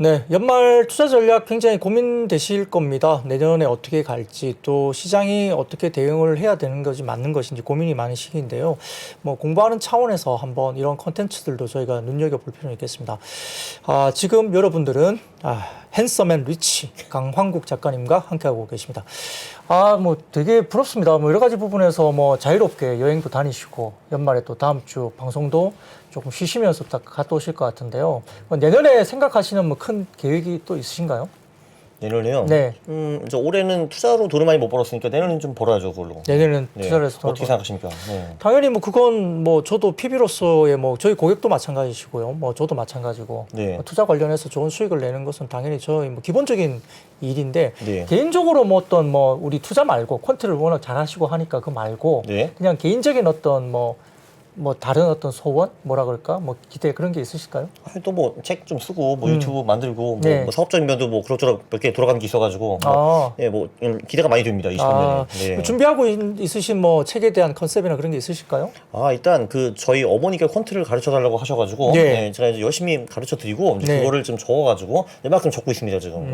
네, 연말 투자 전략 굉장히 고민되실 겁니다. 내년에 어떻게 갈지, 또 시장이 어떻게 대응을 해야 되는 것이 맞는 것인지 고민이 많은 시기인데요. 뭐 공부하는 차원에서 한번 이런 컨텐츠들도 저희가 눈여겨볼 필요는 있겠습니다. 지금 여러분들은 핸섬 앤 리치 강황국 작가님과 함께하고 계십니다. 뭐 되게 부럽습니다. 뭐 여러 가지 부분에서 뭐 자유롭게 여행도 다니시고 연말에 또 다음 주 방송도 조금 쉬시면서 딱 갔다 오실 것 같은데요. 뭐 내년에 생각하시는 뭐 큰 계획이 또 있으신가요? 내년에요? 네. 이제 올해는 투자로 돈을 많이 못 벌었으니까 내년에는 좀 벌어야죠, 그걸로. 내년에는 네. 투자를 해서 어떻게 생각하십니까? 네. 당연히 뭐 그건 뭐 저도 PB로서의 뭐 저희 고객도 마찬가지시고요. 뭐 저도 마찬가지고 네. 뭐 투자 관련해서 좋은 수익을 내는 것은 당연히 저희 뭐 기본적인 일인데 네. 개인적으로 뭐 어떤 뭐 우리 투자 말고 콘트를 워낙 잘하시고 하니까 그 말고 네. 그냥 개인적인 어떤 뭐 다른 어떤 소원 뭐라 그럴까 뭐 기대 그런 게 있으실까요? 또 뭐 책 좀 쓰고 뭐 유튜브 만들고 네. 뭐 사업적인 면도 뭐 그럭저럭 몇 개 돌아가는 게 있어가지고 뭐 기대가 많이 됩니다. 20년에. 네. 준비하고 있으신 뭐 책에 대한 컨셉이나 그런 게 있으실까요? 일단 그 저희 어머니가 콘트를 가르쳐 달라고 하셔가지고 네. 제가 이제 열심히 가르쳐 드리고 이제 네. 그거를 좀 적어가지고 이만큼 적고 있습니다 지금.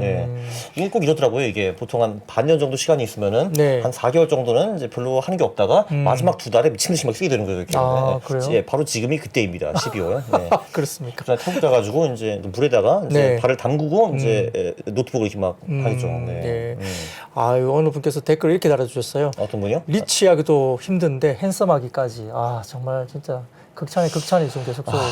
이게 꼭 이렇더라고요. 이게 보통 한 반년 정도 시간이 있으면은 네. 한 4개월 정도는 이제 별로 하는 게 없다가 마지막 2달에 미친 듯이 막 쓰게 되는 거예요. 이렇게. 그래요? 예, 바로 지금이 그때입니다. 12월. 네. 그렇습니까? 그래서 태국 가가지고 이제 물에다가 이제 네. 발을 담그고 이제 노트북을 이렇게 막 하겠죠. 네. 어느 분께서 댓글을 이렇게 달아주셨어요. 어떤 분이요? 리치하기도 힘든데 핸섬하기까지. 정말 진짜 극찬이 지금 계속적으로.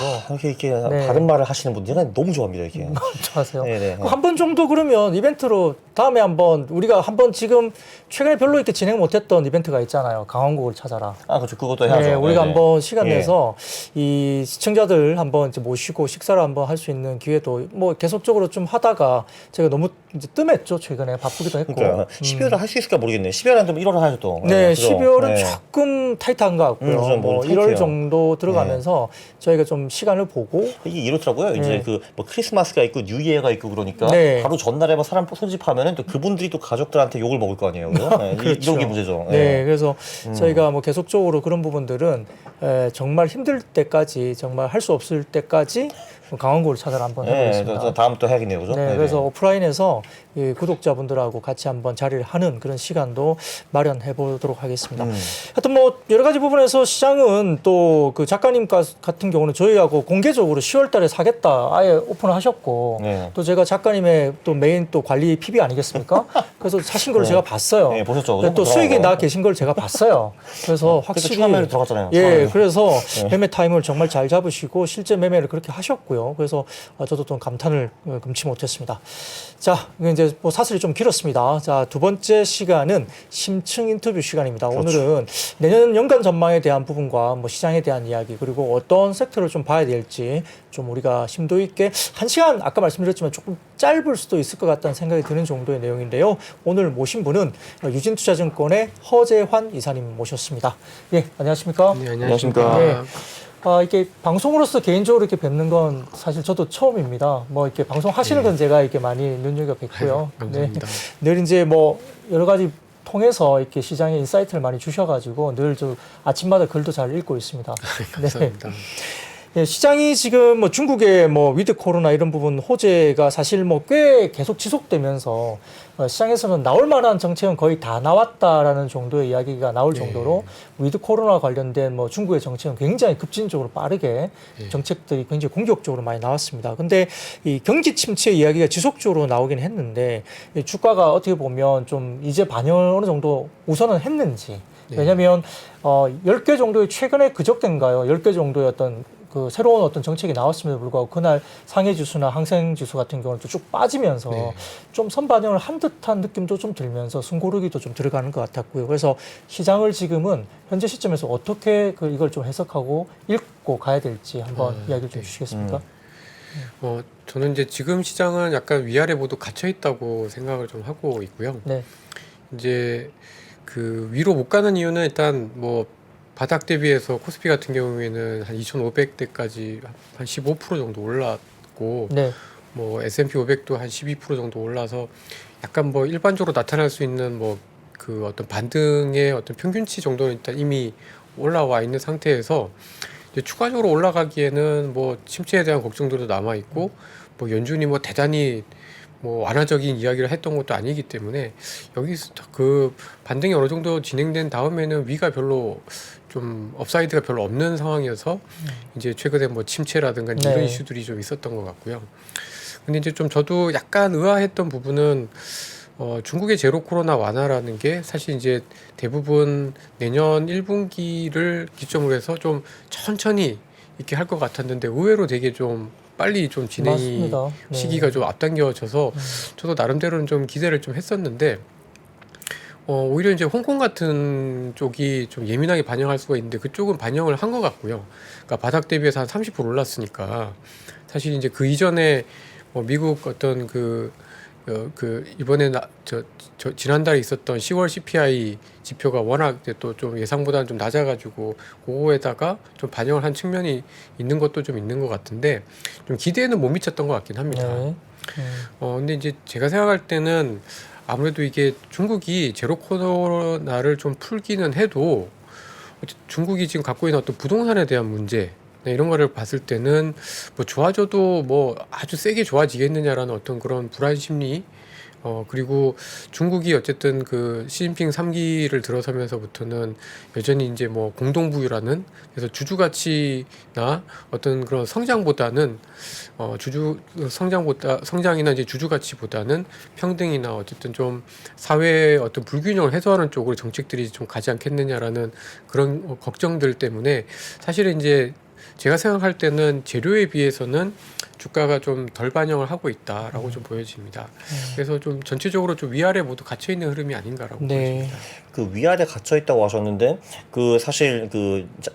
이렇게 네. 다른 말을 하시는 분들은 너무 좋아합니다. 이렇게. 좋아하세요. 네네. 한 번 정도 그러면 이벤트로 다음에 한번 우리가 한번 지금 최근에 별로 이렇게 진행 못했던 이벤트가 있잖아요. 강원국을 찾아라. 그렇죠. 그것도 해야죠. 네, 우리가 네네. 한번 시간 예. 내서 이 시청자들 한번 이제 모시고 식사를 한번 할 수 있는 기회도 뭐 계속적으로 좀 하다가 제가 너무 이제 뜸했죠. 최근에 바쁘기도 했고. 그러니까 12월에 할 수 있을까 모르겠네요. 12월에 좀 1월에 하죠 또. 네, 그죠? 12월은 네. 조금 타이트한 것 같고요. 좀 뭐 타이트해요. 1월 정도 들어가면서 저희가 좀 시간을 보고 이게 이렇더라고요. 이제 그 뭐 크리스마스가 있고 뉴이어가 있고 그러니까 네. 바로 전날에 막 사람 소집하면은 또 그분들이 또 가족들한테 욕을 먹을 거 아니에요. 그죠? 네, 그렇죠. 이런 게 문제죠. 네, 그래서 저희가 뭐 계속적으로 그런 부분들은 정말 힘들 때까지 정말 할 수 없을 때까지 강원구를 찾아라 한번 해보겠습니다. 네, 다음 또 해야겠네요. 그죠? 네, 네네. 그래서 오프라인에서 이 구독자분들하고 같이 한번 자리를 하는 그런 시간도 마련해 보도록 하겠습니다. 하여튼 뭐 여러 가지 부분에서 시장은 또 그 작가님 같은 경우는 저희하고 공개적으로 10월 달에 사겠다 아예 오픈을 하셨고 네. 또 제가 작가님의 또 메인 또 관리 PB 아니겠습니까? 그래서 사신 걸 제가 봤어요. 네, 보셨죠? 또 수익이 나 계신 걸 제가 봤어요. 그래서 확실히 처음에 들어갔잖아요. 예, 처음에. 그래서 매매 타임을 정말 잘 잡으시고 실제 매매를 그렇게 하셨고요. 그래서 저도 좀 감탄을 금치 못했습니다. 자, 이제 뭐 사슬이 좀 길었습니다. 자, 두 번째 시간은 심층 인터뷰 시간입니다. 그렇죠. 오늘은 내년 연간 전망에 대한 부분과 뭐 시장에 대한 이야기 그리고 어떤 섹터를 좀 봐야 될지 좀 우리가 심도 있게 한 시간 아까 말씀드렸지만 조금 짧을 수도 있을 것 같다는 생각이 드는 정도의 내용인데요. 오늘 모신 분은 유진투자증권의 허재환 이사님 모셨습니다. 예, 안녕하십니까? 네, 안녕하십니까. 네. 이렇게 방송으로서 개인적으로 이렇게 뵙는 건 사실 저도 처음입니다. 뭐 이렇게 방송 하시는 건 제가 이렇게 많이 눈여겨뵙고요. 감사합니다. 늘 이제 뭐 여러 가지 통해서 이렇게 시장에 인사이트를 많이 주셔가지고 늘 저 아침마다 글도 잘 읽고 있습니다. 감사합니다. 예, 시장이 지금 뭐 중국의 뭐 위드 코로나 이런 부분 호재가 사실 뭐 꽤 계속 지속되면서 시장에서는 나올 만한 정책은 거의 다 나왔다라는 정도의 이야기가 나올 정도로 위드 코로나 관련된 뭐 중국의 정책은 굉장히 급진적으로 빠르게 정책들이 굉장히 공격적으로 많이 나왔습니다. 근데 이 경기 침체 이야기가 지속적으로 나오긴 했는데 이 주가가 어떻게 보면 좀 이제 반영을 어느 정도 우선은 했는지 왜냐하면 10개 정도의 최근에 그저께인가요? 10개 정도의 어떤 그 새로운 어떤 정책이 나왔음에도 불구하고 그날 상해 지수나 항생 지수 같은 경우는 쭉 빠지면서 좀 선반영을 한 듯한 느낌도 좀 들면서 숨고르기도 좀 들어가는 것 같았고요. 그래서 시장을 지금은 현재 시점에서 어떻게 이걸 좀 해석하고 읽고 가야 될지 한번 이야기를 좀 주시겠습니까? 저는 이제 지금 시장은 약간 위아래 모두 갇혀 있다고 생각을 좀 하고 있고요. 네. 이제 그 위로 못 가는 이유는 일단 뭐 바닥 대비해서 코스피 같은 경우에는 한 2,500대까지 한 15% 정도 올랐고, 네. 뭐 S&P 500도 한 12% 정도 올라서 약간 뭐 일반적으로 나타날 수 있는 뭐 그 어떤 반등의 어떤 평균치 정도는 일단 이미 올라와 있는 상태에서 이제 추가적으로 올라가기에는 뭐 침체에 대한 걱정들도 남아 있고 뭐 연준이 뭐 대단히 뭐 완화적인 이야기를 했던 것도 아니기 때문에 여기서 그 반등이 어느 정도 진행된 다음에는 위가 별로 좀 업사이드가 별로 없는 상황이어서 이제 최근에 뭐 침체라든가 네. 이런 이슈들이 좀 있었던 것 같고요. 근데 이제 좀 저도 약간 의아했던 부분은 중국의 제로 코로나 완화라는 게 사실 이제 대부분 내년 1분기를 기점으로 해서 좀 천천히 이렇게 할 것 같았는데 의외로 되게 좀 빨리 좀 진행이 맞습니다. 네. 시기가 좀 앞당겨져서 저도 나름대로는 좀 기대를 좀 했었는데 오히려 이제 홍콩 같은 쪽이 좀 예민하게 반영할 수가 있는데 그쪽은 반영을 한 것 같고요. 그러니까 바닥 대비해서 한 30% 올랐으니까 사실 이제 그 이전에 미국 어떤 그 이번에 지난달에 있었던 10월 CPI 지표가 워낙 또 좀 예상보다는 좀 낮아가지고 그거에다가 좀 반영을 한 측면이 있는 것도 좀 있는 것 같은데 좀 기대에는 못 미쳤던 것 같긴 합니다. 네. 근데 이제 제가 생각할 때는 아무래도 이게 중국이 제로 코로나를 좀 풀기는 해도 중국이 지금 갖고 있는 어떤 부동산에 대한 문제 네, 이런 거를 봤을 때는 뭐 좋아져도 뭐 아주 세게 좋아지겠느냐라는 어떤 그런 불안 심리 그리고 중국이 어쨌든 그 시진핑 3기를 들어서면서부터는 여전히 이제 뭐 공동부유라는 그래서 주주 가치나 어떤 그런 성장보다는 성장이나 이제 주주 가치보다는 평등이나 어쨌든 좀 사회의 어떤 불균형을 해소하는 쪽으로 정책들이 좀 가지 않겠느냐라는 그런 걱정들 때문에 사실은 이제 제가 생각할 때는 재료에 비해서는 주가가 좀 덜 반영을 하고 있다라고 좀 보여집니다. 그래서 좀 전체적으로 좀 위아래 모두 갇혀 있는 흐름이 아닌가라고 네. 보여집니다. 그 위아래 갇혀 있다고 하셨는데 그 사실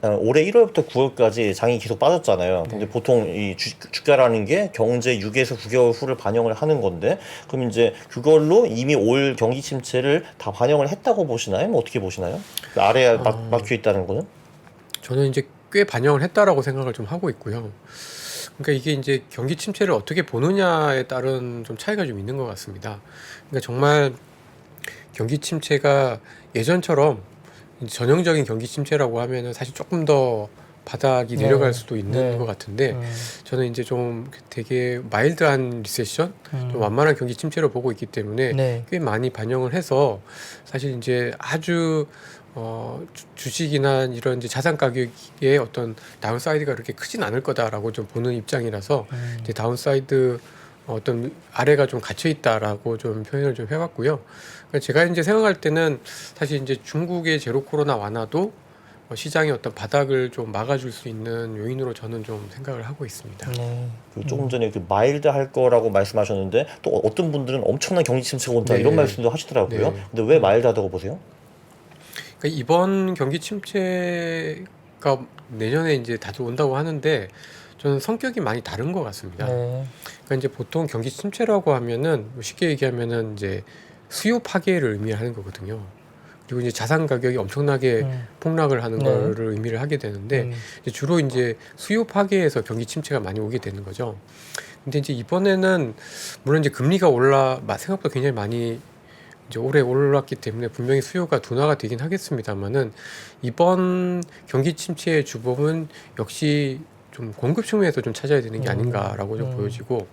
올해 1월부터 9월까지 장이 계속 빠졌잖아요. 근데 보통 이 주가라는 게 경제 6에서 9개월 후를 반영을 하는 건데 그럼 이제 그걸로 이미 올 경기 침체를 다 반영을 했다고 보시나요? 뭐 어떻게 보시나요? 그 아래에 막혀 있다는 거는? 저는 이제 꽤 반영을 했다라고 생각을 좀 하고 있고요. 그러니까 이게 이제 경기 침체를 어떻게 보느냐에 따른 좀 차이가 좀 있는 것 같습니다. 그러니까 정말 경기 침체가 예전처럼 전형적인 경기 침체라고 하면은 사실 조금 더 바닥이 네. 내려갈 수도 있는 네. 것 같은데 저는 이제 좀 되게 마일드한 리세션, 좀 완만한 경기 침체로 보고 있기 때문에 네. 꽤 많이 반영을 해서 사실 이제 아주 주식이나 이런 이제 자산 가격의 어떤 다운사이드가 그렇게 크진 않을 거다라고 좀 보는 입장이라서 이제 다운사이드 어떤 아래가 좀 갇혀 있다라고 좀 표현을 좀 해봤고요. 그러니까 제가 이제 생각할 때는 사실 이제 중국의 제로 코로나 완화도 시장의 어떤 바닥을 좀 막아줄 수 있는 요인으로 저는 좀 생각을 하고 있습니다. 네. 그 조금 전에 그 마일드 할 거라고 말씀하셨는데 또 어떤 분들은 엄청난 경기 침체가 온다 네. 이런 말씀도 하시더라고요. 네. 근데 왜 마일드 하다고 보세요? 그러니까 이번 경기 침체가 내년에 이제 다시 온다고 하는데 저는 성격이 많이 다른 것 같습니다. 네. 그러니까 이제 보통 경기 침체라고 하면은 쉽게 얘기하면은 이제 수요 파괴를 의미하는 거거든요. 그리고 이제 자산 가격이 엄청나게 폭락을 하는 네. 거를 의미를 하게 되는데 이제 주로 이제 수요 파괴에서 경기 침체가 많이 오게 되는 거죠. 근데 이제 이번에는 물론 이제 금리가 생각보다 굉장히 많이 이제 올해 올랐기 때문에 분명히 수요가 둔화가 되긴 하겠습니다만은 이번 경기 침체의 주범은 역시 좀 공급 측면에서 좀 찾아야 되는 게 아닌가라고 좀 보여지고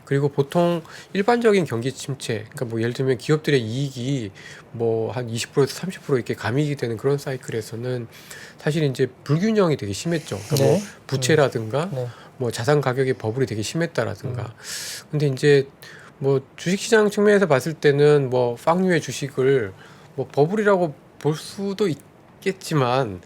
그리고 보통 일반적인 경기 침체 그러니까 뭐 예를 들면 기업들의 이익이 뭐 한 20%에서 30% 이렇게 감익이 되는 그런 사이클에서는 사실 이제 불균형이 되게 심했죠. 그러니까 네. 뭐 부채라든가 네. 뭐 자산 가격의 버블이 되게 심했다라든가 근데 이제 뭐 주식시장 측면에서 봤을 때는 뭐 빵류의 주식을 뭐 버블이라고 볼 수도 있겠지만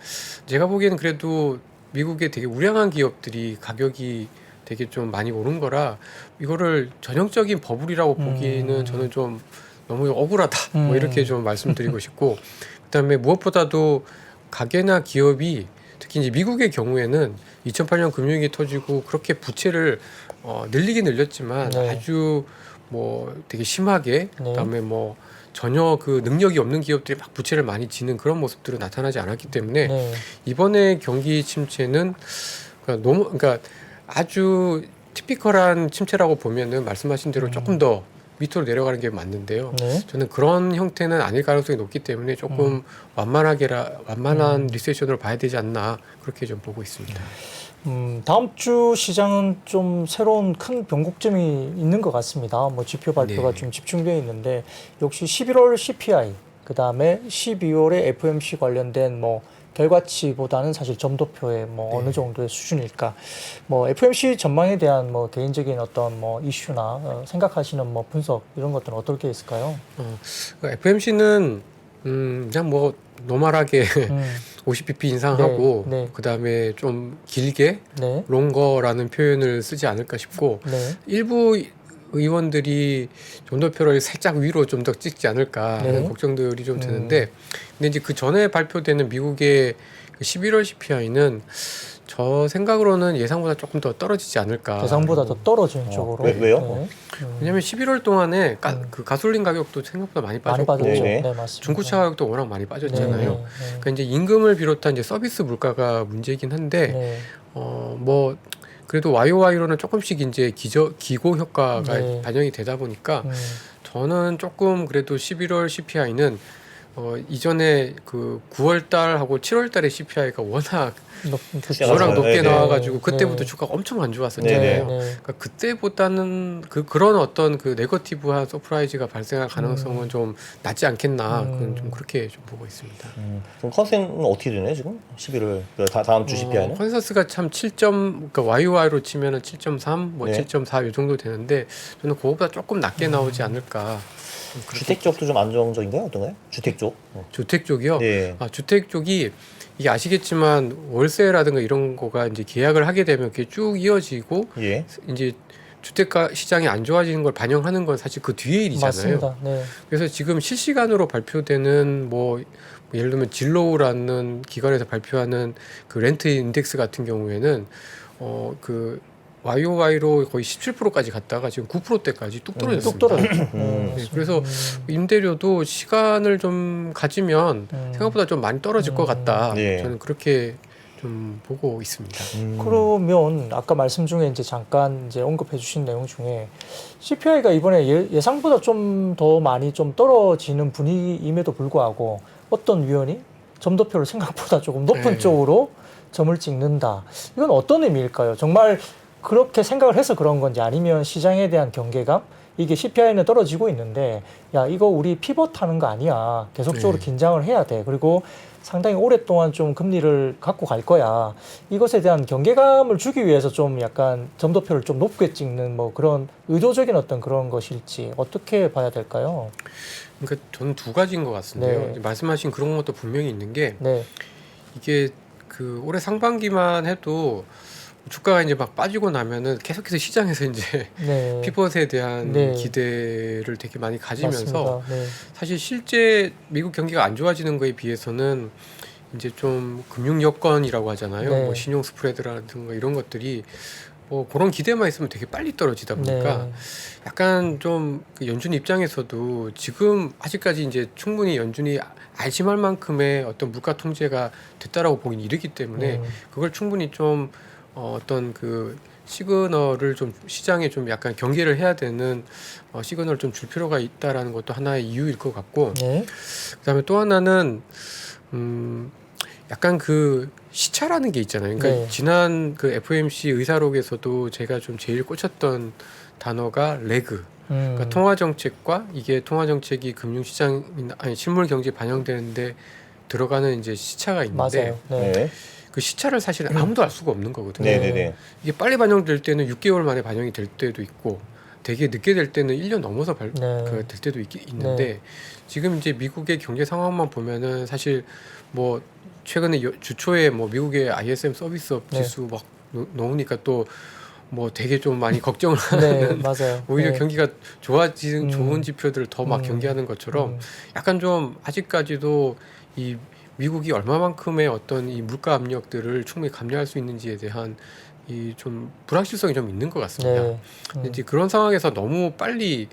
제가 보기에는 그래도 미국의 되게 우량한 기업들이 가격이 되게 좀 많이 오른 거라 이거를 전형적인 버블이라고 보기에는 저는 좀 너무 억울하다 뭐 이렇게 좀 말씀드리고 싶고 그다음에 무엇보다도 가게나 기업이 특히 이제 미국의 경우에는 2008년 금융위기 터지고 그렇게 부채를 늘리긴 늘렸지만 네. 아주 뭐 되게 심하게 네. 그다음에 뭐 전혀 그 능력이 없는 기업들이 막 부채를 많이 지는 그런 모습들은 나타나지 않았기 때문에 네. 이번에 경기 침체는 그러니까 아주 티피컬한 침체라고 보면은 말씀하신 대로 조금 더 밑으로 내려가는 게 맞는데요. 네. 저는 그런 형태는 아닐 가능성이 높기 때문에 조금 완만한 리세션으로 봐야 되지 않나 그렇게 좀 보고 있습니다. 다음 주 시장은 좀 새로운 큰 변곡점이 있는 것 같습니다. 뭐 지표 발표가 네. 좀 집중되어 있는데 역시 11월 CPI, 그 다음에 12월에 FOMC 관련된 뭐 결과치보다는 사실 점도표의 뭐 어느 정도의 수준일까. 뭐 FOMC 전망에 대한 뭐 개인적인 어떤 뭐 이슈나 생각하시는 뭐 분석 이런 것들은 어떻게 있을까요? FMC는 그냥 뭐 노멀하게 음, 50bp 인상하고 네, 네. 그 다음에 좀 길게 네, 롱거라는 표현을 쓰지 않을까 싶고 네, 일부 의원들이 점도표를 살짝 위로 좀 더 찍지 않을까 하는 네. 걱정들이 좀 드는데 근데 이제 그 전에 발표되는 미국의 그 11월 CPI는 저 생각으로는 예상보다 조금 더 떨어지지 않을까. 예상보다 더 떨어지는 쪽으로. 왜요? 네. 왜냐면 11월 동안에 그 가솔린 가격도 생각보다 많이 많이 빠졌고 빠졌죠. 네네. 네, 맞습니다. 중고차 가격도 워낙 많이 빠졌잖아요. 네, 네, 그러니까 이제 임금을 비롯한 이제 서비스 물가가 문제이긴 한데 네. 뭐 그래도 YOY로는 조금씩 이제 기고 효과가 네. 반영이 되다 보니까 저는 조금 그래도 11월 CPI는 이전에 그 9월 달하고 7월 달의 CPI가 워낙 시장에서 워낙 높게 네, 네. 나와가지고 그때부터 네. 주가가 엄청 안 네, 좋았었잖아요. 네. 그러니까 그때보다는 그런 어떤 그 네거티브한 서프라이즈가 발생할 가능성은 좀 낮지 않겠나 그건 좀 그렇게 좀 보고 있습니다. 그럼 컨센은 어떻게 되네 지금? 11월 다음 주 CPI는? 컨센서스가 참 7점, 그러니까 YOY로 치면은 7.3, 뭐 네. 7.4 이 정도 되는데 저는 그거보다 조금 낮게 나오지 않을까. 좀 그렇게 주택 쪽도 좀 안정적인가요? 어떤가요? 주택 쪽? 주택 쪽이요. 네. 주택 쪽이 이게 아시겠지만 월세라든가 이런 거가 이제 계약을 하게 되면 그게 쭉 이어지고 예. 이제 주택가 시장이 안 좋아지는 걸 반영하는 건 사실 그 뒤의 일이잖아요. 맞습니다. 네. 그래서 지금 실시간으로 발표되는 뭐 예를 들면 진로우라는 기관에서 발표하는 그 렌트 인덱스 같은 경우에는 그 YOY로 거의 17%까지 갔다가 지금 9%대까지 뚝 떨어졌습니다. 뚝 떨어졌죠. 네, 그래서 임대료도 시간을 좀 가지면 생각보다 좀 많이 떨어질 것 같다. 네. 저는 그렇게 좀 보고 있습니다. 그러면 아까 말씀 중에 이제 잠깐 이제 언급해 주신 내용 중에 CPI가 이번에 예상보다 좀 더 많이 좀 떨어지는 분위기임에도 불구하고 어떤 위원이 점도표를 생각보다 조금 높은 네. 쪽으로 점을 찍는다. 이건 어떤 의미일까요? 정말 그렇게 생각을 해서 그런 건지 아니면 시장에 대한 경계감? 이게 CPI는 떨어지고 있는데 야 이거 우리 피벗하는 거 아니야. 계속적으로 네. 긴장을 해야 돼. 그리고 상당히 오랫동안 좀 금리를 갖고 갈 거야. 이것에 대한 경계감을 주기 위해서 좀 약간 점도표를 좀 높게 찍는 뭐 그런 의도적인 어떤 그런 것일지 어떻게 봐야 될까요? 그러니까 저는 두 가지인 것 같은데요. 네. 말씀하신 그런 것도 분명히 있는 게 네, 이게 그 올해 상반기만 해도 주가가 이제 막 빠지고 나면은 계속해서 시장에서 이제 네, 피벗에 대한 네. 기대를 되게 많이 가지면서 맞습니다. 네, 사실 실제 미국 경기가 안 좋아지는 거에 비해서는 이제 좀 금융 여건이라고 하잖아요. 네. 뭐 신용 스프레드라든가 이런 것들이 뭐 그런 기대만 있으면 되게 빨리 떨어지다 보니까 네. 약간 좀그 연준 입장에서도 지금 아직까지 이제 충분히 연준이 안심할 만큼의 어떤 물가 통제가 됐다라고 보긴 이르기 때문에 그걸 충분히 좀 어떤 그 시그널을 좀 시장에 좀 약간 경계를 해야 되는 시그널을 좀 줄 필요가 있다라는 것도 하나의 이유일 것 같고 네, 그다음에 또 하나는 약간 그 시차라는 게 있잖아요. 그러니까 네. 지난 그 FOMC 의사록에서도 제가 좀 제일 꽂혔던 단어가 레그. 그러니까 통화 정책과 이게 통화 정책이 금융 시장이나 아니 실물 경제에 반영되는데 들어가는 이제 시차가 있는데 맞아요. 네. 네. 그 시차를 사실 아무도 알 수가 없는 거거든요. 네네네. 이게 빨리 반영될 때는 6개월 만에 반영이 될 때도 있고 되게 늦게 될 때는 1년 넘어서 네. 될 때도 있는데 지금 이제 미국의 경제 상황만 보면은 사실 뭐 최근에 주초에 뭐 미국의 ISM 서비스업 네. 지수 막 나오니까 또 뭐 되게 좀 많이 걱정을 네, 하는 맞아요. 오히려 네. 경기가 좋아지는 좋은 지표들을 더 막 경계하는 것처럼 약간 좀 아직까지도 이 미국이 얼마만큼의 어떤 이 물가 압력들을 충분히 감내할 수 있는지에 대한 이 좀 불확실성이 좀 있는 것 같습니다. 네. 근데 이제 그런 상황에서 너무 빨리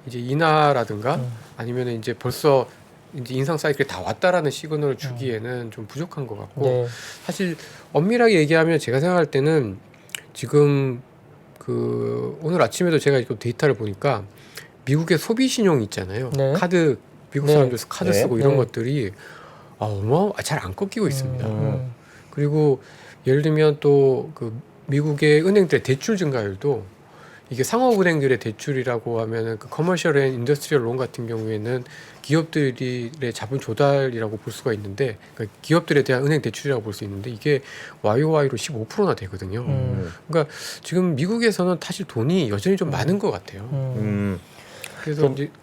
이제 인하라든가 아니면 이제 벌써 이제 인상 사이클이 다 왔다라는 시그널을 주기에는 좀 부족한 것 같고 네. 사실 엄밀하게 얘기하면 제가 생각할 때는 지금 그 오늘 아침에도 제가 이거 데이터를 보니까 미국의 소비 신용 있잖아요. 네. 카드 미국 네. 사람들 카드 네. 쓰고 이런 네. 것들이 잘 안 꺾이고 있습니다. 음. 그리고 예를 들면 또 그 미국의 은행들의 대출 증가율도 이게 상업은행들의 대출이라고 하면은 그 커머셜 앤 인더스트리얼 론 같은 경우에는 기업들의 자본 조달이라고 볼 수가 있는데, 그러니까 기업들에 대한 은행 대출이라고 볼 수 있는데 이게 YOY로 15%나 되거든요. 그러니까 지금 미국에서는 사실 돈이 여전히 좀 많은 것 같아요.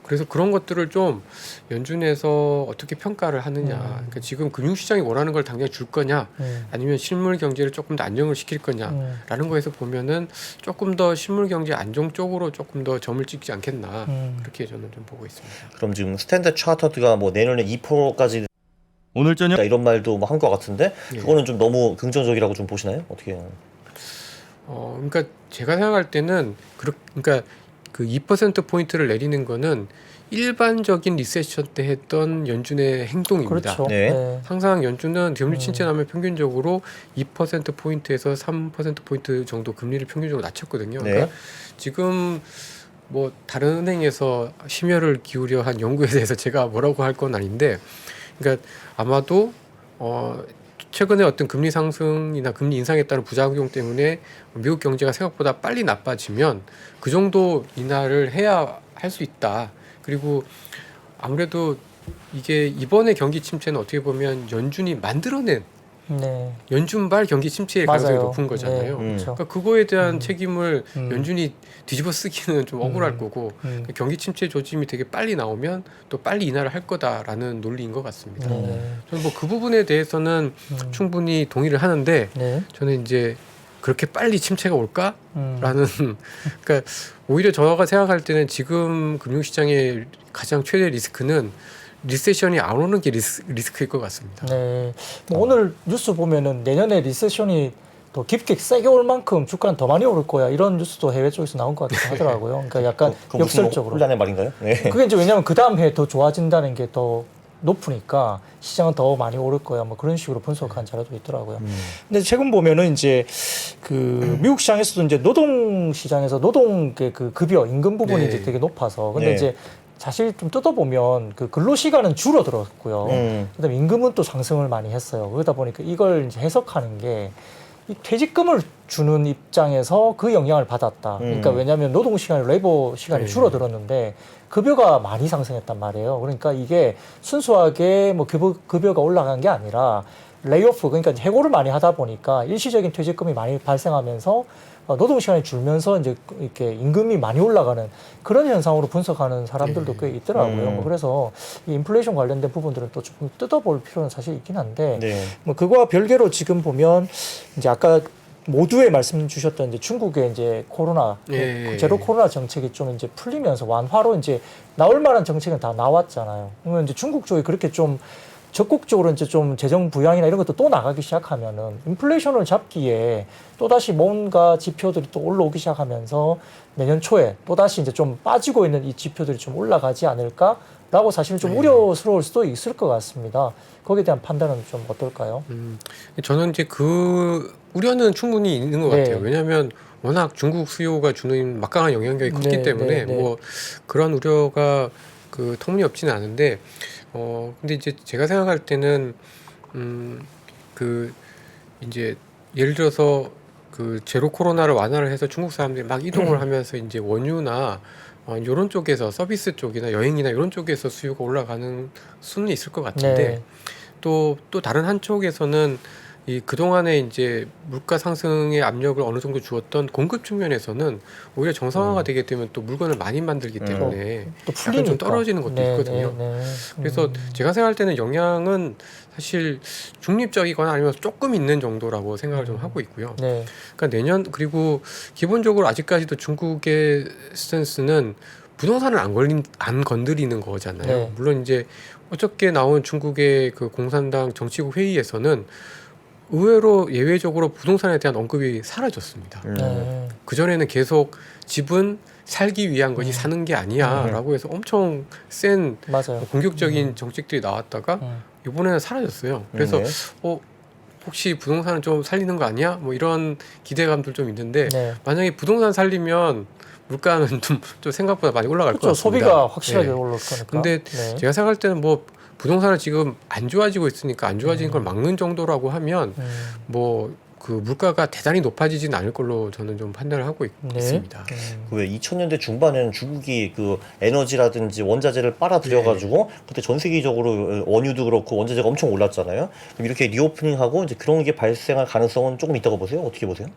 그래서 그런 것들을 좀 연준에서 어떻게 평가를 하느냐. 그러니까 지금 금융시장이 원하는 걸 당장 줄 거냐, 아니면 실물 경제를 조금 더 안정을 시킬 거냐라는 거에서 보면은 조금 더 실물 경제 안정 쪽으로 조금 더 점을 찍지 않겠나. 그렇게 저는 좀 보고 있습니다. 그럼 지금 스탠다드 차터드가 뭐 내년에 2%까지 오늘 저녁 이런 말도 한 것 같은데 예. 그거는 좀 너무 긍정적이라고 좀 보시나요? 어떻게 해요? 그러니까 제가 생각할 때는 그러니까 그 2% 포인트를 내리는 거는 일반적인 리세션 때 했던 연준의 행동입니다. 그렇죠. 네. 네. 항상 연준은 금리 침체나면 평균적으로 2% 포인트에서 3% 포인트 정도 금리를 평균적으로 낮췄거든요. 네. 그러니까 지금 뭐 다른 은행에서 심혈을 기울여 한 연구에 대해서 제가 뭐라고 할 건 아닌데, 그러니까 아마도 최근에 어떤 금리 상승이나 금리 인상에 따른 부작용 때문에 미국 경제가 생각보다 빨리 나빠지면 그 정도 인하를 해야 할 수 있다. 그리고 아무래도 이게 이번에 경기 침체는 어떻게 보면 연준이 만들어낸 네. 연준발 경기 침체의 가능성이 맞아요. 높은 거잖아요. 네, 그렇죠. 그러니까 그거에 대한 책임을 음. 연준이 뒤집어 쓰기는 좀 억울할 거고, 그 경기 침체 조짐이 되게 빨리 나오면 또 빨리 인하를 할 거다라는 논리인 것 같습니다. 네. 저는 뭐 그 부분에 대해서는 충분히 동의를 하는데, 네. 저는 이제 그렇게 빨리 침체가 올까라는 음. 그러니까 오히려 저가 생각할 때는 지금 금융시장의 가장 최대 리스크는 리세션이 안 오는 게 리스크일 것 같습니다. 네. 뭐 오늘 뉴스 보면은 내년에 리세션이 더 깊게 세게 올 만큼 주가는 더 많이 오를 거야, 이런 뉴스도 해외 쪽에서 나온 것 같긴 하더라고요. 그러니까 약간 그거 무슨 역설적으로. 혼란의 말인가요? 네. 그게 이제 왜냐하면 그 다음 해에 더 좋아진다는 게 더 높으니까 시장은 더 많이 오를 거야, 뭐 그런 식으로 분석한 자료도 있더라고요. 근데 최근 보면은 이제 그 미국 시장에서도 이제 노동 시장에서 노동 그 급여 임금 부분이 네. 이제 되게 높아서, 근데 네. 이제 사실 좀 뜯어보면 그 근로 시간은 줄어들었고요. 그다음에 임금은 또 상승을 많이 했어요. 그러다 보니까 이걸 이제 해석하는 게 이 퇴직금을 주는 입장에서 그 영향을 받았다. 그러니까 왜냐하면 노동 시간이 레이버 시간이 네. 줄어들었는데 급여가 많이 상승했단 말이에요. 그러니까 이게 순수하게 뭐 급여가 올라간 게 아니라 레이오프, 그러니까 해고를 많이 하다 보니까 일시적인 퇴직금이 많이 발생하면서 노동 시간이 줄면서 이제 이렇게 임금이 많이 올라가는 그런 현상으로 분석하는 사람들도 꽤 있더라고요. 뭐 그래서 이 인플레이션 관련된 부분들은 또 조금 뜯어볼 필요는 사실 있긴 한데, 네. 뭐 그거와 별개로 지금 보면 이제 아까 모두에 말씀 주셨던 이제 중국의 이제 코로나 예. 제로 코로나 정책이 좀 이제 풀리면서 완화로 이제 나올 만한 정책은 다 나왔잖아요. 그러면 이제 중국 쪽이 그렇게 좀 적극적으로 이제 좀 재정 부양이나 이런 것도 또 나가기 시작하면은 인플레이션을 잡기에 또다시 뭔가 지표들이 또 올라오기 시작하면서 내년 초에 또다시 이제 좀 빠지고 있는 이 지표들이 좀 올라가지 않을까라고 사실 좀 우려스러울 수도 있을 것 같습니다. 거기에 대한 판단은 좀 어떨까요? 저는 이제 그 우려는 충분히 있는 것 네. 같아요. 왜냐하면 워낙 중국 수요가 주는 막강한 영향력이 컸기 네, 때문에 네, 네. 뭐 그런 우려가 그 터무니없지는 않은데, 근데 이제 제가 생각할 때는 그 이제 예를 들어서 그 제로 코로나를 완화를 해서 중국 사람들이 막 이동을 하면서 이제 원유나 이런 쪽에서 서비스 쪽이나 여행이나 이런 쪽에서 수요가 올라가는 수는 있을 것 같은데, 네. 또 다른 한쪽에서는 이 그동안에 이제 물가 상승의 압력을 어느 정도 주었던 공급 측면에서는 오히려 정상화가 되게 되면 또 물건을 많이 만들기 때문에 또 약간 풀리니까 좀 떨어지는 것도 네, 있거든요. 네, 네. 그래서 제가 생각할 때는 영향은 사실 중립적이거나 아니면 조금 있는 정도라고 생각을 좀 하고 있고요. 네. 그러니까 내년, 그리고 기본적으로 아직까지도 중국의 스탠스는 부동산을 안 건드리는 거잖아요. 네. 물론 이제 어저께 나온 중국의 그 공산당 정치국 회의에서는 의외로 예외적으로 부동산에 대한 언급이 사라졌습니다. 네. 그전에는 계속 집은 살기 위한 것이 사는 게 아니야라고 해서 엄청 센 맞아요. 공격적인 정책들이 나왔다가 이번에는 사라졌어요. 그래서 네. 혹시 부동산을 좀 살리는 거 아니야? 뭐 이런 기대감들 좀 있는데, 네. 만약에 부동산 살리면 물가는 좀 생각보다 많이 올라갈 것 그렇죠. 같습니다. 소비가 확실하게 네. 올라올 거니까. 근데 네. 제가 생각할 때는 뭐 부동산은 지금 안 좋아지고 있으니까 안 좋아지는 걸 막는 정도라고 하면 뭐 그 물가가 대단히 높아지진 않을 걸로 저는 좀 판단을 하고 네. 있습니다. 왜 2000년대 중반에는 중국이 그 에너지라든지 원자재를 빨아들여가지고 그때 전 세계적으로 원유도 그렇고 원자재가 엄청 올랐잖아요. 그럼 이렇게 리오프닝하고 이제 그런 게 발생할 가능성은 조금 있다고 보세요? 어떻게 보세요?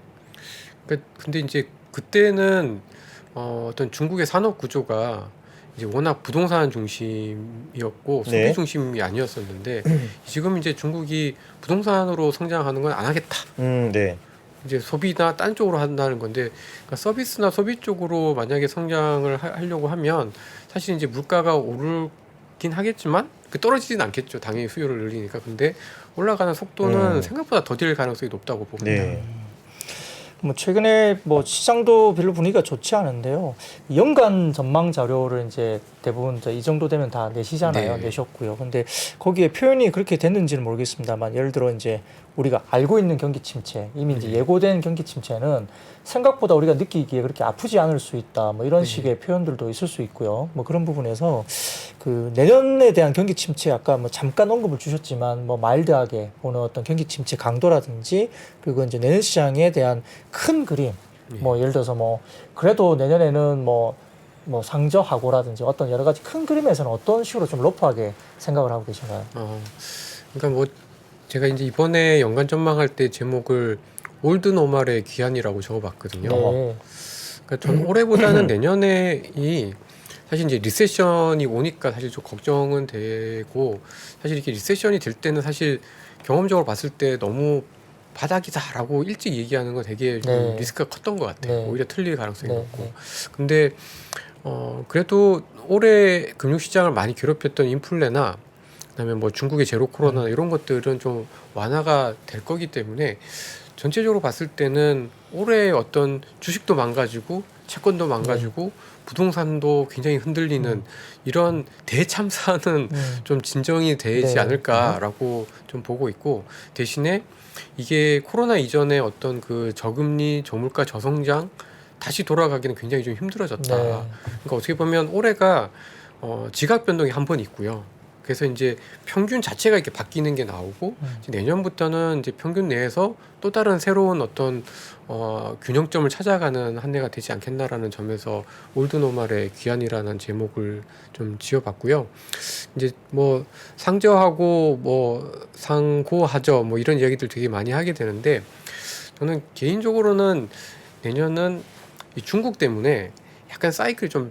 근데 이제 그때는 어떤 중국의 산업 구조가 이제 워낙 부동산 중심이었고 소비 네. 중심이 아니었었는데 지금 이제 중국이 부동산으로 성장하는 건 안 하겠다. 네. 이제 소비나 딴 쪽으로 한다는 건데 그러니까 서비스나 소비 쪽으로 만약에 성장을 하려고 하면 사실 이제 물가가 오르긴 하겠지만 떨어지진 않겠죠. 당연히 수요를 늘리니까. 근데 올라가는 속도는 생각보다 더딜 가능성이 높다고 봅니다. 네. 뭐 최근에 뭐 시장도 별로 분위기가 좋지 않은데요. 연간 전망 자료를 이제 대부분 이제 이 정도 되면 다 내시잖아요. 네. 내셨고요. 근데 거기에 표현이 그렇게 됐는지는 모르겠습니다만 예를 들어 이제 우리가 알고 있는 경기 침체, 이미 이제 예고된 경기 침체는 생각보다 우리가 느끼기에 그렇게 아프지 않을 수 있다. 뭐 이런 식의 표현들도 있을 수 있고요. 뭐 그런 부분에서 그 내년에 대한 경기 침체 아까 뭐 잠깐 언급을 주셨지만 뭐 마일드하게 보는 어떤 경기 침체 강도라든지 그리고 이제 내년 시장에 대한 큰 그림 뭐 예를 들어서 뭐 그래도 내년에는 뭐 상저하고라든지 어떤 여러 가지 큰 그림에서는 어떤 식으로 좀 러프하게 생각을 하고 계신가요? 그러니까 뭐 제가 이제 이번에 연간 전망할 때 제목을 올드 노멀의 귀환이라고 적어봤거든요. 네. 그러니까 전 올해보다는 내년에이 사실 이제 리세션이 오니까 사실 좀 걱정은 되고 사실 이렇게 리세션이 될 때는 사실 경험적으로 봤을 때 너무 바닥이다라고 일찍 얘기하는 건 되게 좀 네. 리스크가 컸던 것 같아요. 네. 오히려 틀릴 가능성이 네. 높고. 네. 근데 그래도 올해 금융시장을 많이 괴롭혔던 인플레나 그다음에 뭐 중국의 제로 코로나 이런 것들은 좀 완화가 될 거기 때문에 전체적으로 봤을 때는 올해 어떤 주식도 망가지고 채권도 망가지고 부동산도 굉장히 흔들리는 이런 대참사는 좀 진정이 되지 네. 않을까라고 좀 보고 있고 대신에 이게 코로나 이전에 어떤 그 저금리, 저물가, 저성장 다시 돌아가기는 굉장히 좀 힘들어졌다. 네. 그러니까 어떻게 보면 올해가 지각 변동이 한 번 있고요. 그래서 이제 평균 자체가 이렇게 바뀌는 게 나오고 이제 내년부터는 이제 평균 내에서 또 다른 새로운 어떤 균형점을 찾아가는 한 해가 되지 않겠나라는 점에서 올드 노멀의 귀환이라는 제목을 좀 지어봤고요. 이제 뭐 상저하고 뭐 상고하저 뭐 이런 이야기들 되게 많이 하게 되는데 저는 개인적으로는 내년은 이 중국 때문에 약간 사이클 좀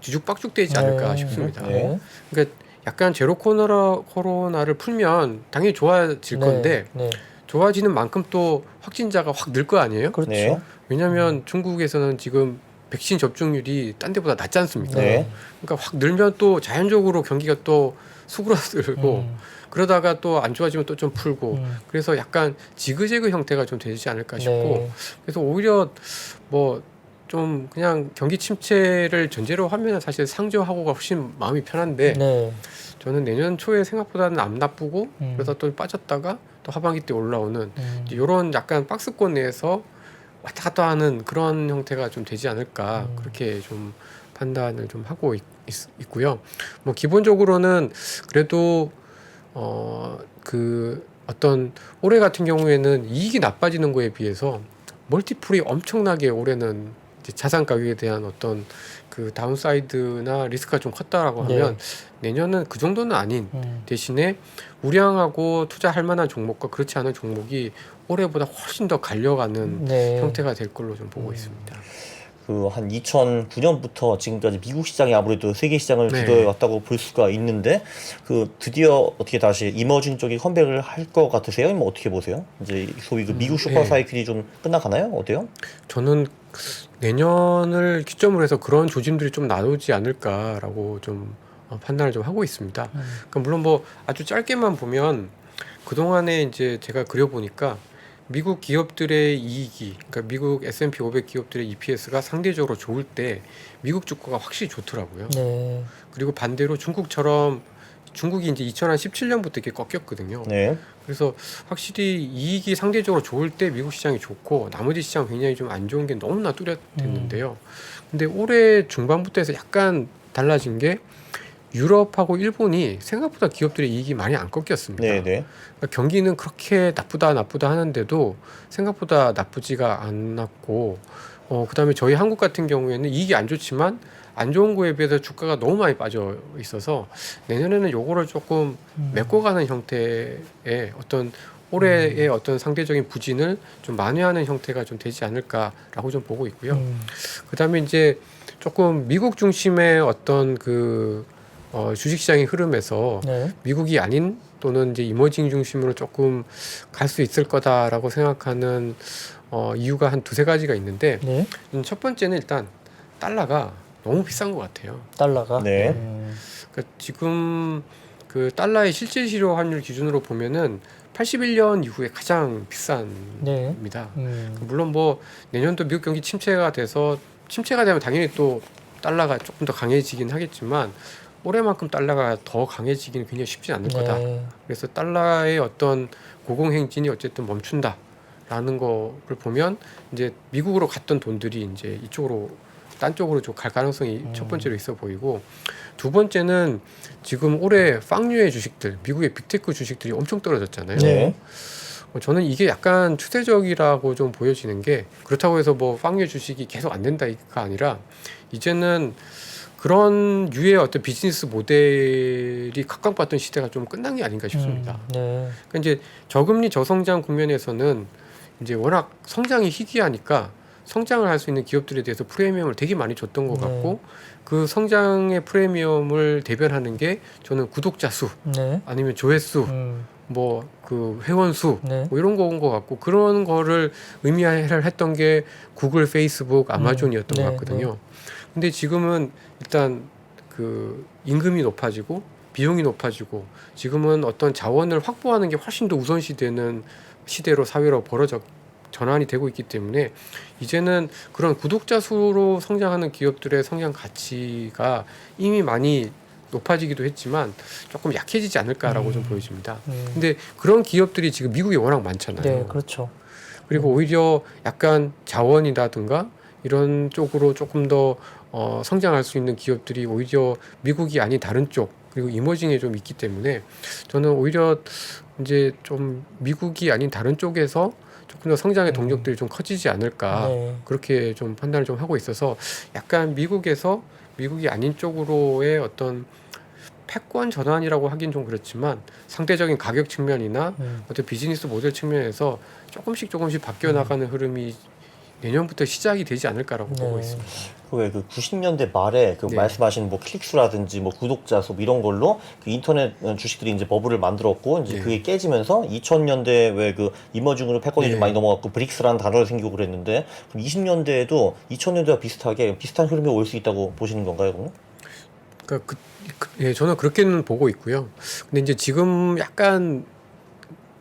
뒤죽박죽되지 않을까 네. 싶습니다. 네. 그러니까 약간 제로 코로나를 풀면 당연히 좋아질 건데 네. 좋아지는 만큼 또 확진자가 확 늘 거 아니에요? 그렇죠. 네. 왜냐하면 중국에서는 지금 백신 접종률이 딴 데보다 낮지 않습니까? 네. 그러니까 확 늘면 또 자연적으로 경기가 또 수그러들고 그러다가 또 안 좋아지면 또 좀 풀고 그래서 약간 지그재그 형태가 좀 되지 않을까 싶고 네. 그래서 오히려 뭐 좀 그냥 경기 침체를 전제로 하면 사실 상저하고가 훨씬 마음이 편한데 네. 저는 내년 초에 생각보다는 안 나쁘고 그러다 또 빠졌다가 또 하반기 때 올라오는 이런 약간 박스권 내에서 왔다 갔다 하는 그런 형태가 좀 되지 않을까 그렇게 좀 판단을 좀 하고 있고요. 뭐 기본적으로는 그래도 그 어떤 올해 같은 경우에는 이익이 나빠지는 거에 비해서 멀티플이 엄청나게 올해는 이제 자산 가격에 대한 어떤 그 다운사이드나 리스크가 좀 컸다라고 하면 내년은 그 정도는 아닌 대신에 우량하고 투자할 만한 종목과 그렇지 않은 종목이 올해보다 훨씬 더 갈려가는 네. 형태가 될 걸로 좀 보고 있습니다. 그 한 2009년부터 지금까지 미국 시장이 아무래도 세계 시장을 네. 주도해 왔다고 볼 수가 있는데 그 드디어 어떻게 다시 이머징 쪽이 컴백을 할 것 같으세요? 아니면 어떻게 보세요? 이제 소위 그 미국 슈퍼 네. 사이클이 좀 끝나가나요? 어때요? 저는 내년을 기점으로 해서 그런 조짐들이 좀 나오지 않을까라고 좀 판단을 좀 하고 있습니다. 그러니까 물론 뭐 아주 짧게만 보면 그동안에 이제 제가 그려보니까 미국 기업들의 이익이 그러니까 미국 S&P 500 기업들의 EPS가 상대적으로 좋을 때 미국 주가가 확실히 좋더라고요. 네. 그리고 반대로 중국처럼 중국이 이제 2017년부터 이렇게 꺾였거든요. 네. 그래서 확실히 이익이 상대적으로 좋을 때 미국 시장이 좋고 나머지 시장 굉장히 좀 안 좋은 게 너무나 뚜렷했는데요. 근데 올해 중반부터 해서 약간 달라진 게 유럽하고 일본이 생각보다 기업들의 이익이 많이 안 꺾였습니다. 네네. 그러니까 경기는 그렇게 나쁘다 하는데도 생각보다 나쁘지가 않았고, 그다음에 저희 한국 같은 경우에는 이익이 안 좋지만 안 좋은 거에 비해서 주가가 너무 많이 빠져 있어서 내년에는 요거를 조금 메꿔가는 형태의 어떤 올해의 어떤 상대적인 부진을 좀 만회하는 형태가 좀 되지 않을까라고 좀 보고 있고요. 그다음에 이제 조금 미국 중심의 어떤 그 주식시장의 흐름에서 네. 미국이 아닌 또는 이제 이머징 중심으로 조금 갈 수 있을 거다라고 생각하는 이유가 한 두세 가지가 있는데 네. 첫 번째는 일단 달러가 너무 비싼 것 같아요. 달러가. 네. 그러니까 지금 그 달러의 실질 실효 환율 기준으로 보면은 81년 이후에 가장 네. 비쌉니다. 음. 물론 뭐 내년도 미국 경기 침체가 되면 당연히 또 달러가 조금 더 강해지긴 하겠지만 올해만큼 달러가 더 강해지기는 굉장히 쉽지 않을 거다. 네. 그래서 달러의 어떤 고공행진이 어쨌든 멈춘다라는 거를 보면 이제 미국으로 갔던 돈들이 이제 이쪽으로 딴 쪽으로 좀 갈 가능성이 첫 번째로 있어 보이고, 두 번째는 지금 올해 팡류의 주식들, 미국의 빅테크 주식들이 엄청 떨어졌잖아요. 네. 저는 이게 약간 추세적이라고 좀 보여지는 게, 그렇다고 해서 뭐 팡류 주식이 계속 안 된다가 아니라 이제는 그런 유의 어떤 비즈니스 모델이 각광받던 시대가 좀 끝난 게 아닌가 싶습니다. 네. 그러니까 이제 저금리 저성장 국면에서는 이제 워낙 성장이 희귀하니까 성장을 할 수 있는 기업들에 대해서 프리미엄을 되게 많이 줬던 것 같고, 그 성장의 프리미엄을 대변하는 게 저는 구독자 수 네. 아니면 조회수 뭐 그 회원 수 네. 뭐 이런 거인 것 같고, 그런 거를 의미를 했던 게 구글, 페이스북, 아마존이었던 네, 것 같거든요. 근데 지금은 일단 그 임금이 높아지고 비용이 높아지고 지금은 어떤 자원을 확보하는 게 훨씬 더 우선시되는 시대로 사회로 전환이 되고 있기 때문에 이제는 그런 구독자 수로 성장하는 기업들의 성장 가치가 이미 많이 높아지기도 했지만 조금 약해지지 않을까라고 좀 보여집니다. 근데 그런 기업들이 지금 미국에 워낙 많잖아요. 네, 그렇죠. 그리고 오히려 약간 자원이라든가 이런 쪽으로 조금 더 성장할 수 있는 기업들이 오히려 미국이 아닌 다른 쪽, 그리고 이머징에 좀 있기 때문에 저는 오히려 이제 좀 미국이 아닌 다른 쪽에서 조금 더 성장의 동력들이 좀 커지지 않을까, 네. 그렇게 좀 판단을 좀 하고 있어서 약간 미국에서 미국이 아닌 쪽으로의 어떤 패권 전환이라고 하긴 좀 그렇지만 상대적인 가격 측면이나 어떤 비즈니스 모델 측면에서 조금씩 바뀌어 나가는 흐름이 내년부터 시작이 되지 않을까라고 보고 있습니다. 왜 그 90년대 말에 그 네. 말씀하신 뭐 클릭수라든지 뭐 구독자 수 이런 걸로 그 인터넷 주식들이 이제 버블을 만들었고 이제 네. 그게 깨지면서 2000년대 왜 그 이머징으로 패권이 네. 좀 많이 넘어갔고 브릭스라는 단어가 생기고 그랬는데 그럼 20년대에도 2000년대와 비슷하게 비슷한 흐름이 올 수 있다고 보시는 건가요, 그럼? 그러니까 예, 저는 그렇게는 보고 있고요. 근데 이제 지금 약간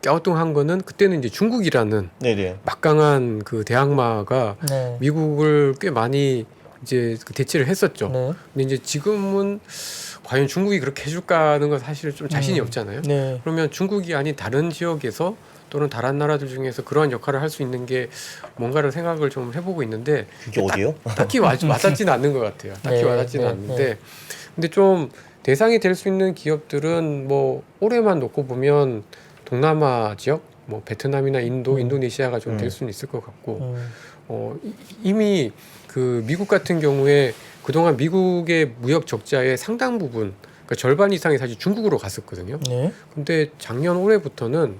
갸우뚱한 거는 그때는 이제 중국이라는 네네. 막강한 그 대항마가 네. 미국을 꽤 많이 이제 그 대체를 했었죠. 네. 근데 이제 지금은 과연 중국이 그렇게 해줄까 하는 건 사실 좀 자신이 없잖아요. 네. 그러면 중국이 아닌 다른 지역에서 또는 다른 나라들 중에서 그러한 역할을 할 수 있는 게 뭔가를 생각을 좀 해보고 있는데 그게 어디예요? 딱히 와닿지는 않는 것 같아요. 딱히 네, 와닿지는 네, 않는데 근데 좀 대상이 될 수 있는 기업들은 뭐 올해만 놓고 보면 동남아 지역, 뭐 베트남이나 인도, 인도네시아가 좀 될 수는 있을 것 같고 이미 그 미국 같은 경우에 그동안 미국의 무역 적자의 상당 부분, 그러니까 절반 이상이 사실 중국으로 갔었거든요. 네. 근데 작년 올해부터는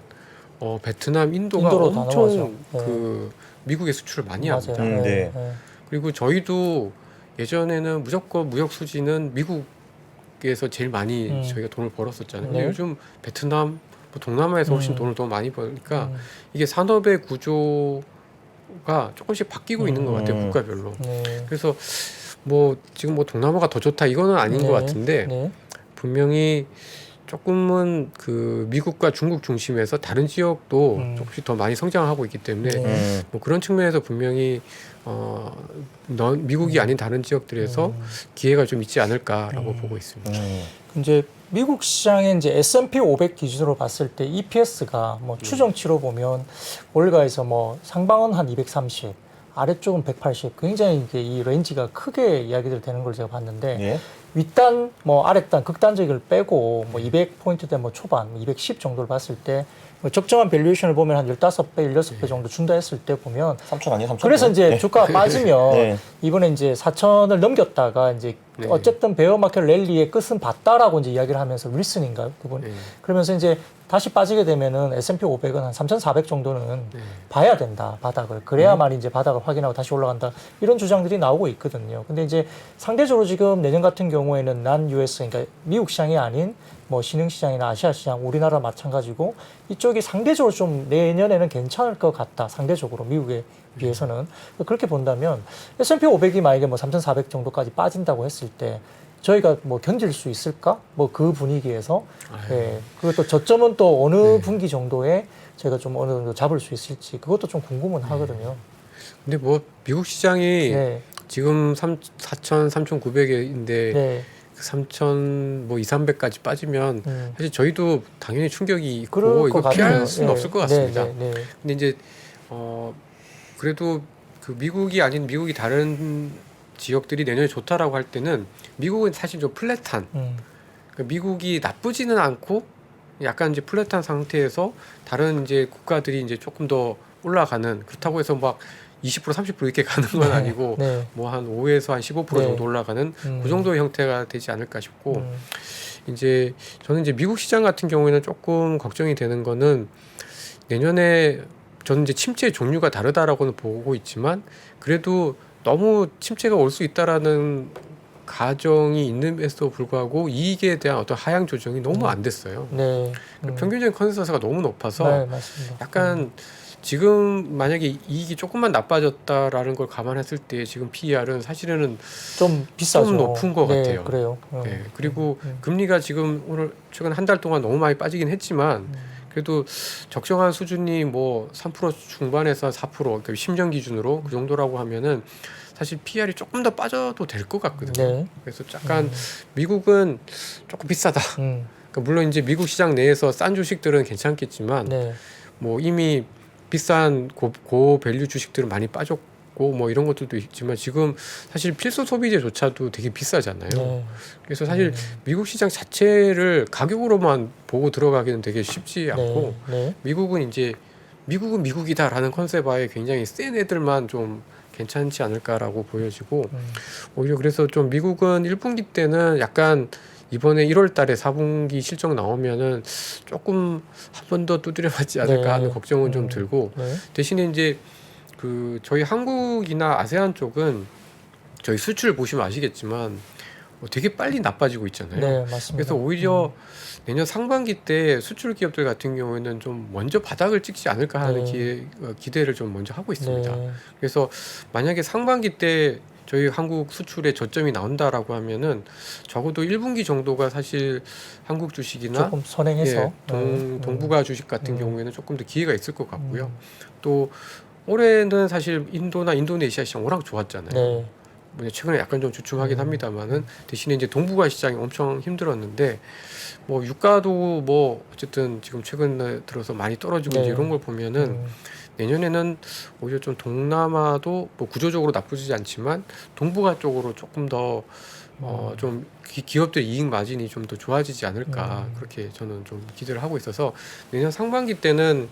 베트남, 인도가 인도로 다 엄청 넘어가죠. 네. 그 미국에 수출을 많이 맞아요. 합니다. 네. 그리고 저희도 예전에는 무조건 무역 수지는 미국에서 제일 많이 저희가 돈을 벌었었잖아요. 근데 네. 요즘 베트남, 뭐 동남아에서 훨씬 돈을 더 많이 버니까 이게 산업의 구조가 조금씩 바뀌고 있는 것 같아요, 국가별로. 네. 그래서 뭐 지금 뭐 동남아가 더 좋다 이거는 아닌 네. 것 같은데 네. 분명히 조금은 그 미국과 중국 중심에서 다른 지역도 조금씩 더 많이 성장을 하고 있기 때문에 네. 뭐 그런 측면에서 분명히 미국이 아닌 다른 지역들에서 기회가 좀 있지 않을까라고 보고 있습니다. 이제 미국 시장의 이제 S&P 500 기준으로 봤을 때 EPS가 뭐 추정치로 보면 월가에서 뭐 상방은 한 230, 아래쪽은 180, 굉장히 이게 이 레인지가 크게 이야기들 되는 걸 제가 봤는데 예. 윗단 뭐 아랫단 극단적을 빼고 뭐 200포인트대 뭐 초반 210 정도를 봤을 때 뭐 적정한 밸류에이션을 보면 한 15배, 16배 정도 준다 했을 때 보면 3천 아니에요? 3천? 그래서 이제 주가가 빠지면 네. 이번에 이제 4천을 넘겼다가 이제 네. 어쨌든 베어마켓 랠리의 끝은 봤다라고 이제 이야기를 하면서 윌슨인가요? 그분. 네. 그러면서 이제 다시 빠지게 되면은 S&P 500은 한 3,400 정도는 네. 봐야 된다, 바닥을. 그래야만 이제 바닥을 확인하고 다시 올라간다. 이런 주장들이 나오고 있거든요. 근데 이제 상대적으로 지금 내년 같은 경우에는 난 US, 그러니까 미국 시장이 아닌 뭐 신흥시장이나 아시아 시장, 우리나라 마찬가지고 이쪽이 상대적으로 좀 내년에는 괜찮을 것 같다. 상대적으로 미국에 비해서는. 그렇게 본다면 S&P 500이 만약에 뭐 3,400 정도까지 빠진다고 했을 때 저희가 뭐 견딜 수 있을까? 뭐 그 분위기에서. 예. 그리고 또 저점은 또 어느 분기 정도에 저희가 좀 어느 정도 잡을 수 있을지 그것도 좀 궁금은 하거든요. 근데 뭐 미국 시장이 네. 지금 4천, 3,900인데 네. 3천 뭐 2, 300까지 빠지면 사실 저희도 당연히 충격이 그럴 있고 것 이거 같네요. 피할 수는 네. 없을 것 같습니다. 네, 네, 네. 근데 이제 그래도 그 미국이 아닌 미국이 다른 지역들이 내년에 좋다라고 할 때는 미국은 사실 좀 플랫한 그러니까 미국이 나쁘지는 않고 약간 이제 플랫한 상태에서 다른 이제 국가들이 이제 조금 더 올라가는 그렇다고 해서 막 20% 30% 이렇게 가는 건 네, 아니고 네. 뭐 한 5에서 한 15% 네. 정도 올라가는 그 정도의 형태가 되지 않을까 싶고 음. 이제 저는 이제 미국 시장 같은 경우에는 조금 걱정이 되는 거는 내년에 저는 이제 침체의 종류가 다르다라고는 보고 있지만 그래도 너무 침체가 올 수 있다라는 가정이 있는데도 불구하고 이익에 대한 어떤 하향 조정이 너무 안 됐어요. 네. 평균적인 컨센서스가 너무 높아서 네, 맞습니다. 약간 지금 만약에 이익이 조금만 나빠졌다라는 걸 감안했을 때 지금 PER은 사실은 좀 비싸죠. 좀 높은 것 네, 같아요. 그래요. 네, 그리고 금리가 지금 오늘 최근 한 달 동안 너무 많이 빠지긴 했지만 그래도 적정한 수준이 뭐 3% 중반에서 4% 그러니까 10년 기준으로 그 정도라고 하면은 사실 PR이 조금 더 빠져도 될 것 같거든요. 네. 그래서 약간 미국은 조금 비싸다. 그러니까 물론 이제 미국 시장 내에서 싼 주식들은 괜찮겠지만 네. 뭐 이미 비싼 고 밸류 주식들은 많이 빠졌고 뭐 이런 것들도 있지만 지금 사실 필수 소비재조차도 되게 비싸잖아요. 네. 그래서 사실 미국 시장 자체를 가격으로만 보고 들어가기는 되게 쉽지 않고 네. 미국은 이제 미국은 미국이다라는 컨셉하에 굉장히 센 애들만 좀 괜찮지 않을까라고 보여지고 오히려 그래서 좀 미국은 1분기 때는 약간 이번에 1월 달에 4분기 실적 나오면은 조금 한 번 더 두드려 맞지 않을까 네. 하는 걱정은 좀 들고 네. 대신에 이제 그 저희 한국이나 아세안 쪽은 저희 수출 보시면 아시겠지만 되게 빨리 나빠지고 있잖아요. 네, 맞습니다. 그래서 오히려 내년 상반기 때 수출 기업들 같은 경우에는 좀 먼저 바닥을 찍지 않을까 하는 네. 기대를 좀 먼저 하고 있습니다. 네. 그래서 만약에 상반기 때 저희 한국 수출에 저점이 나온다라고 하면은 적어도 1분기 정도가 사실 한국 주식이나 조금 선행해서 예, 네. 동북아 주식 같은 경우에는 조금 더 기회가 있을 것 같고요. 또 올해는 사실 인도나 인도네시아 시장 워낙 좋았잖아요. 네. 뭐 최근에 약간 좀 주춤하긴 합니다만은 대신에 이제 동북아 시장이 엄청 힘들었는데 뭐 유가도 뭐 어쨌든 지금 최근에 들어서 많이 떨어지고 네. 이제 이런 걸 보면은 내년에는 오히려 좀 동남아도 뭐 구조적으로 나쁘지 않지만 동북아 쪽으로 조금 더 좀 기업들 이익 마진이 좀 더 좋아지지 않을까 그렇게 저는 좀 기대를 하고 있어서 내년 상반기 때는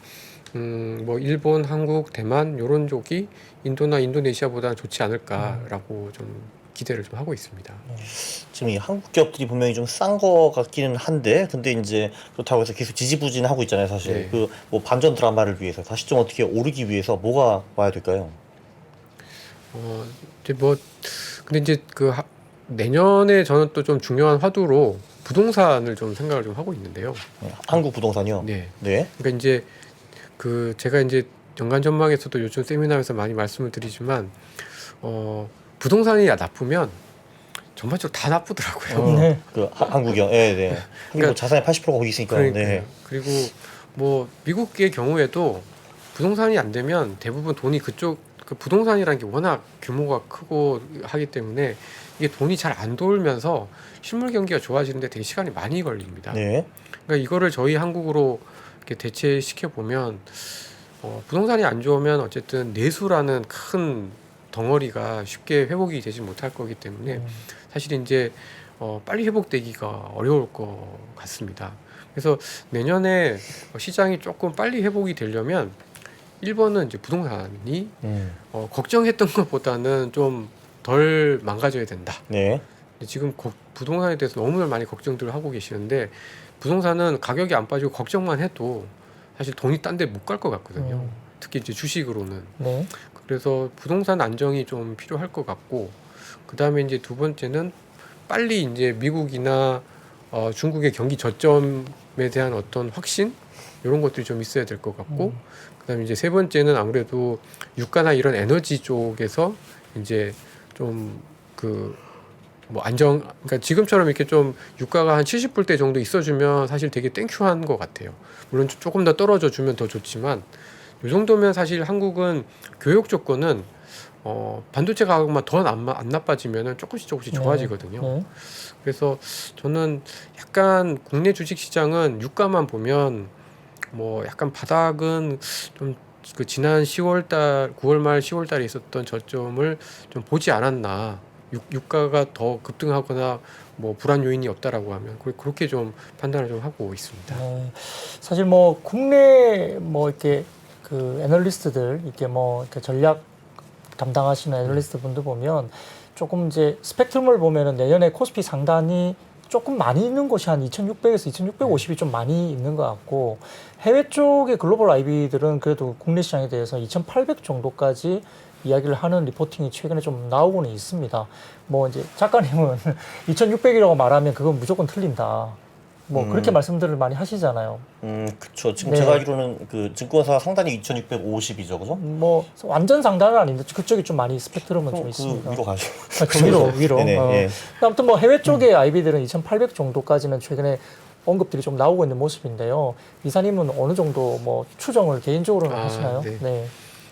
뭐 일본, 한국, 대만 요런 쪽이 인도나 인도네시아보다는 좋지 않을까라고 좀 기대를 좀 하고 있습니다. 지금 이 한국 기업들이 분명히 좀 싼 거 같기는 한데, 근데 이제 그렇다고 해서 계속 지지부진하고 있잖아요, 사실. 네. 그 뭐 반전 드라마를 위해서 다시 좀 어떻게 오르기 위해서 뭐가 와야 될까요? 이제 뭐 근데 이제 내년에 저는 또 좀 중요한 화두로 부동산을 좀 생각을 좀 하고 있는데요. 한국 부동산이요? 네. 네. 그러니까 이제 제가 이제 연간 전망에서도 요즘 세미나에서 많이 말씀을 드리지만 부동산이 나쁘면 전반적으로 다 나쁘더라고요. 네. 그 한국이요? 네, 네. 그러니까 뭐 자산의 80%가 거기 있으니까. 그러니까요. 네. 그리고 뭐 미국의 경우에도 부동산이 안 되면 대부분 돈이 그 부동산이라는 게 워낙 규모가 크고 하기 때문에 이게 돈이 잘 안 돌면서 실물 경기가 좋아지는데 되게 시간이 많이 걸립니다. 네. 그러니까 이거를 저희 한국으로 이렇게 대체시켜 보면 부동산이 안 좋으면 어쨌든 내수라는 큰 덩어리가 쉽게 회복이 되지 못할 거기 때문에 사실 이제 빨리 회복되기가 어려울 것 같습니다. 그래서 내년에 시장이 조금 빨리 회복이 되려면 1번은 이제 부동산이 걱정했던 것보다는 좀 덜 망가져야 된다. 네. 근데 지금 부동산에 대해서 너무 많이 걱정들을 하고 계시는데 부동산은 가격이 안 빠지고 걱정만 해도 사실 돈이 딴 데 못 갈 것 같거든요. 특히 이제 주식으로는. 네. 그래서 부동산 안정이 좀 필요할 것 같고 그 다음에 이제 두 번째는 빨리 이제 미국이나 중국의 경기 저점에 대한 어떤 확신 이런 것들이 좀 있어야 될 것 같고 그다음에 이제 세 번째는 아무래도 유가나 이런 에너지 쪽에서 이제 좀 뭐 그러니까 지금처럼 이렇게 좀 유가가 한 70불대 정도 있어주면 사실 되게 땡큐한 것 같아요. 물론 조금 더 떨어져 주면 더 좋지만 이 정도면 사실 한국은 교육 조건은 반도체 가격만 더 안 나빠지면은 조금씩 좋아지거든요. 네. 그래서 저는 약간 국내 주식 시장은 유가만 보면 뭐 약간 바닥은 좀 그 지난 9월 말 10월 달에 있었던 저점을 좀 보지 않았나. 유가가 더 급등하거나 뭐 불안 요인이 없다라고 하면 그렇게 좀 판단을 좀 하고 있습니다. 네. 사실 뭐 국내 뭐 이렇게 그 애널리스트들 이렇게 뭐 이렇게 전략 담당하시는 애널리스트 분들 보면 조금 이제 스펙트럼을 보면은 내년에 코스피 상단이 조금 많이 있는 곳이 한 2,600에서 2,650이 좀 많이 있는 것 같고 해외 쪽의 글로벌 IB들은 그래도 국내 시장에 대해서 2,800 정도까지 이야기를 하는 리포팅이 최근에 좀 나오고는 있습니다. 뭐 이제 작가님은 2,600이라고 말하면 그건 무조건 틀린다. 뭐 그렇게 말씀들을 많이 하시잖아요. 그쵸. 지금 네. 제가 알기로는 그 증권사 상단이 2,650이죠, 그죠? 뭐 완전 상단은 아닌데 그쪽이 좀 많이 스펙트럼은 좀 그 있습니다. 위로 가죠. 좀 위로. 네네, 예. 아무튼 뭐 해외 쪽의 IB들은 2,800 정도까지는 최근에 언급들이 좀 나오고 있는 모습인데요. 이사님은 어느 정도 뭐 추정을 개인적으로는 하시나요? 네. 네.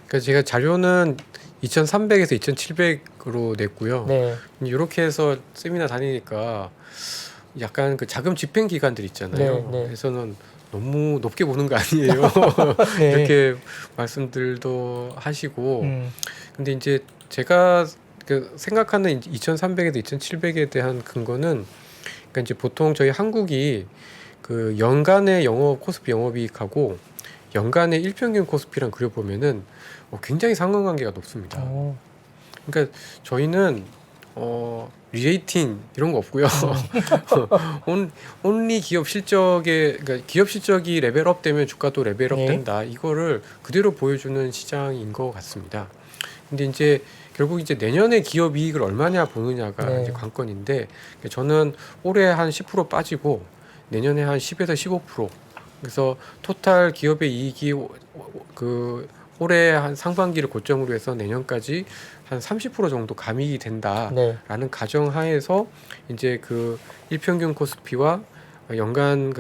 그러니까 제가 자료는 2,300에서 2,700으로 냈고요. 네. 이렇게 해서 세미나 다니니까 약간 그 자금 집행 기관들 있잖아요. 네, 네. 그래서는 너무 높게 보는 거 아니에요. 네. 이렇게 말씀들도 하시고. 근데 이제 제가 그 생각하는 2,300에서 2,700에 대한 근거는 그러니까 이제 보통 저희 한국이 그 연간의 코스피 영업이익하고 연간의 일평균 코스피랑 그려보면은 굉장히 상관관계가 높습니다. 그러니까 저희는 리레이팅 이런 거 없고요. 온리 기업 실적에 그러니까 기업 실적이 레벨업 되면 주가도 레벨업 네. 된다. 이거를 그대로 보여주는 시장인 것 같습니다. 근데 이제 결국 이제 내년에 기업 이익을 얼마냐 보느냐가 네. 이제 관건인데 저는 올해 한 10% 빠지고 내년에 한 10에서 15% 그래서 토탈 기업의 이익이 그 올해 한 상반기를 고점으로 해서 내년까지 한 30% 정도 감익이 된다라는 네. 가정하에서 이제 그 일평균 코스피와 연간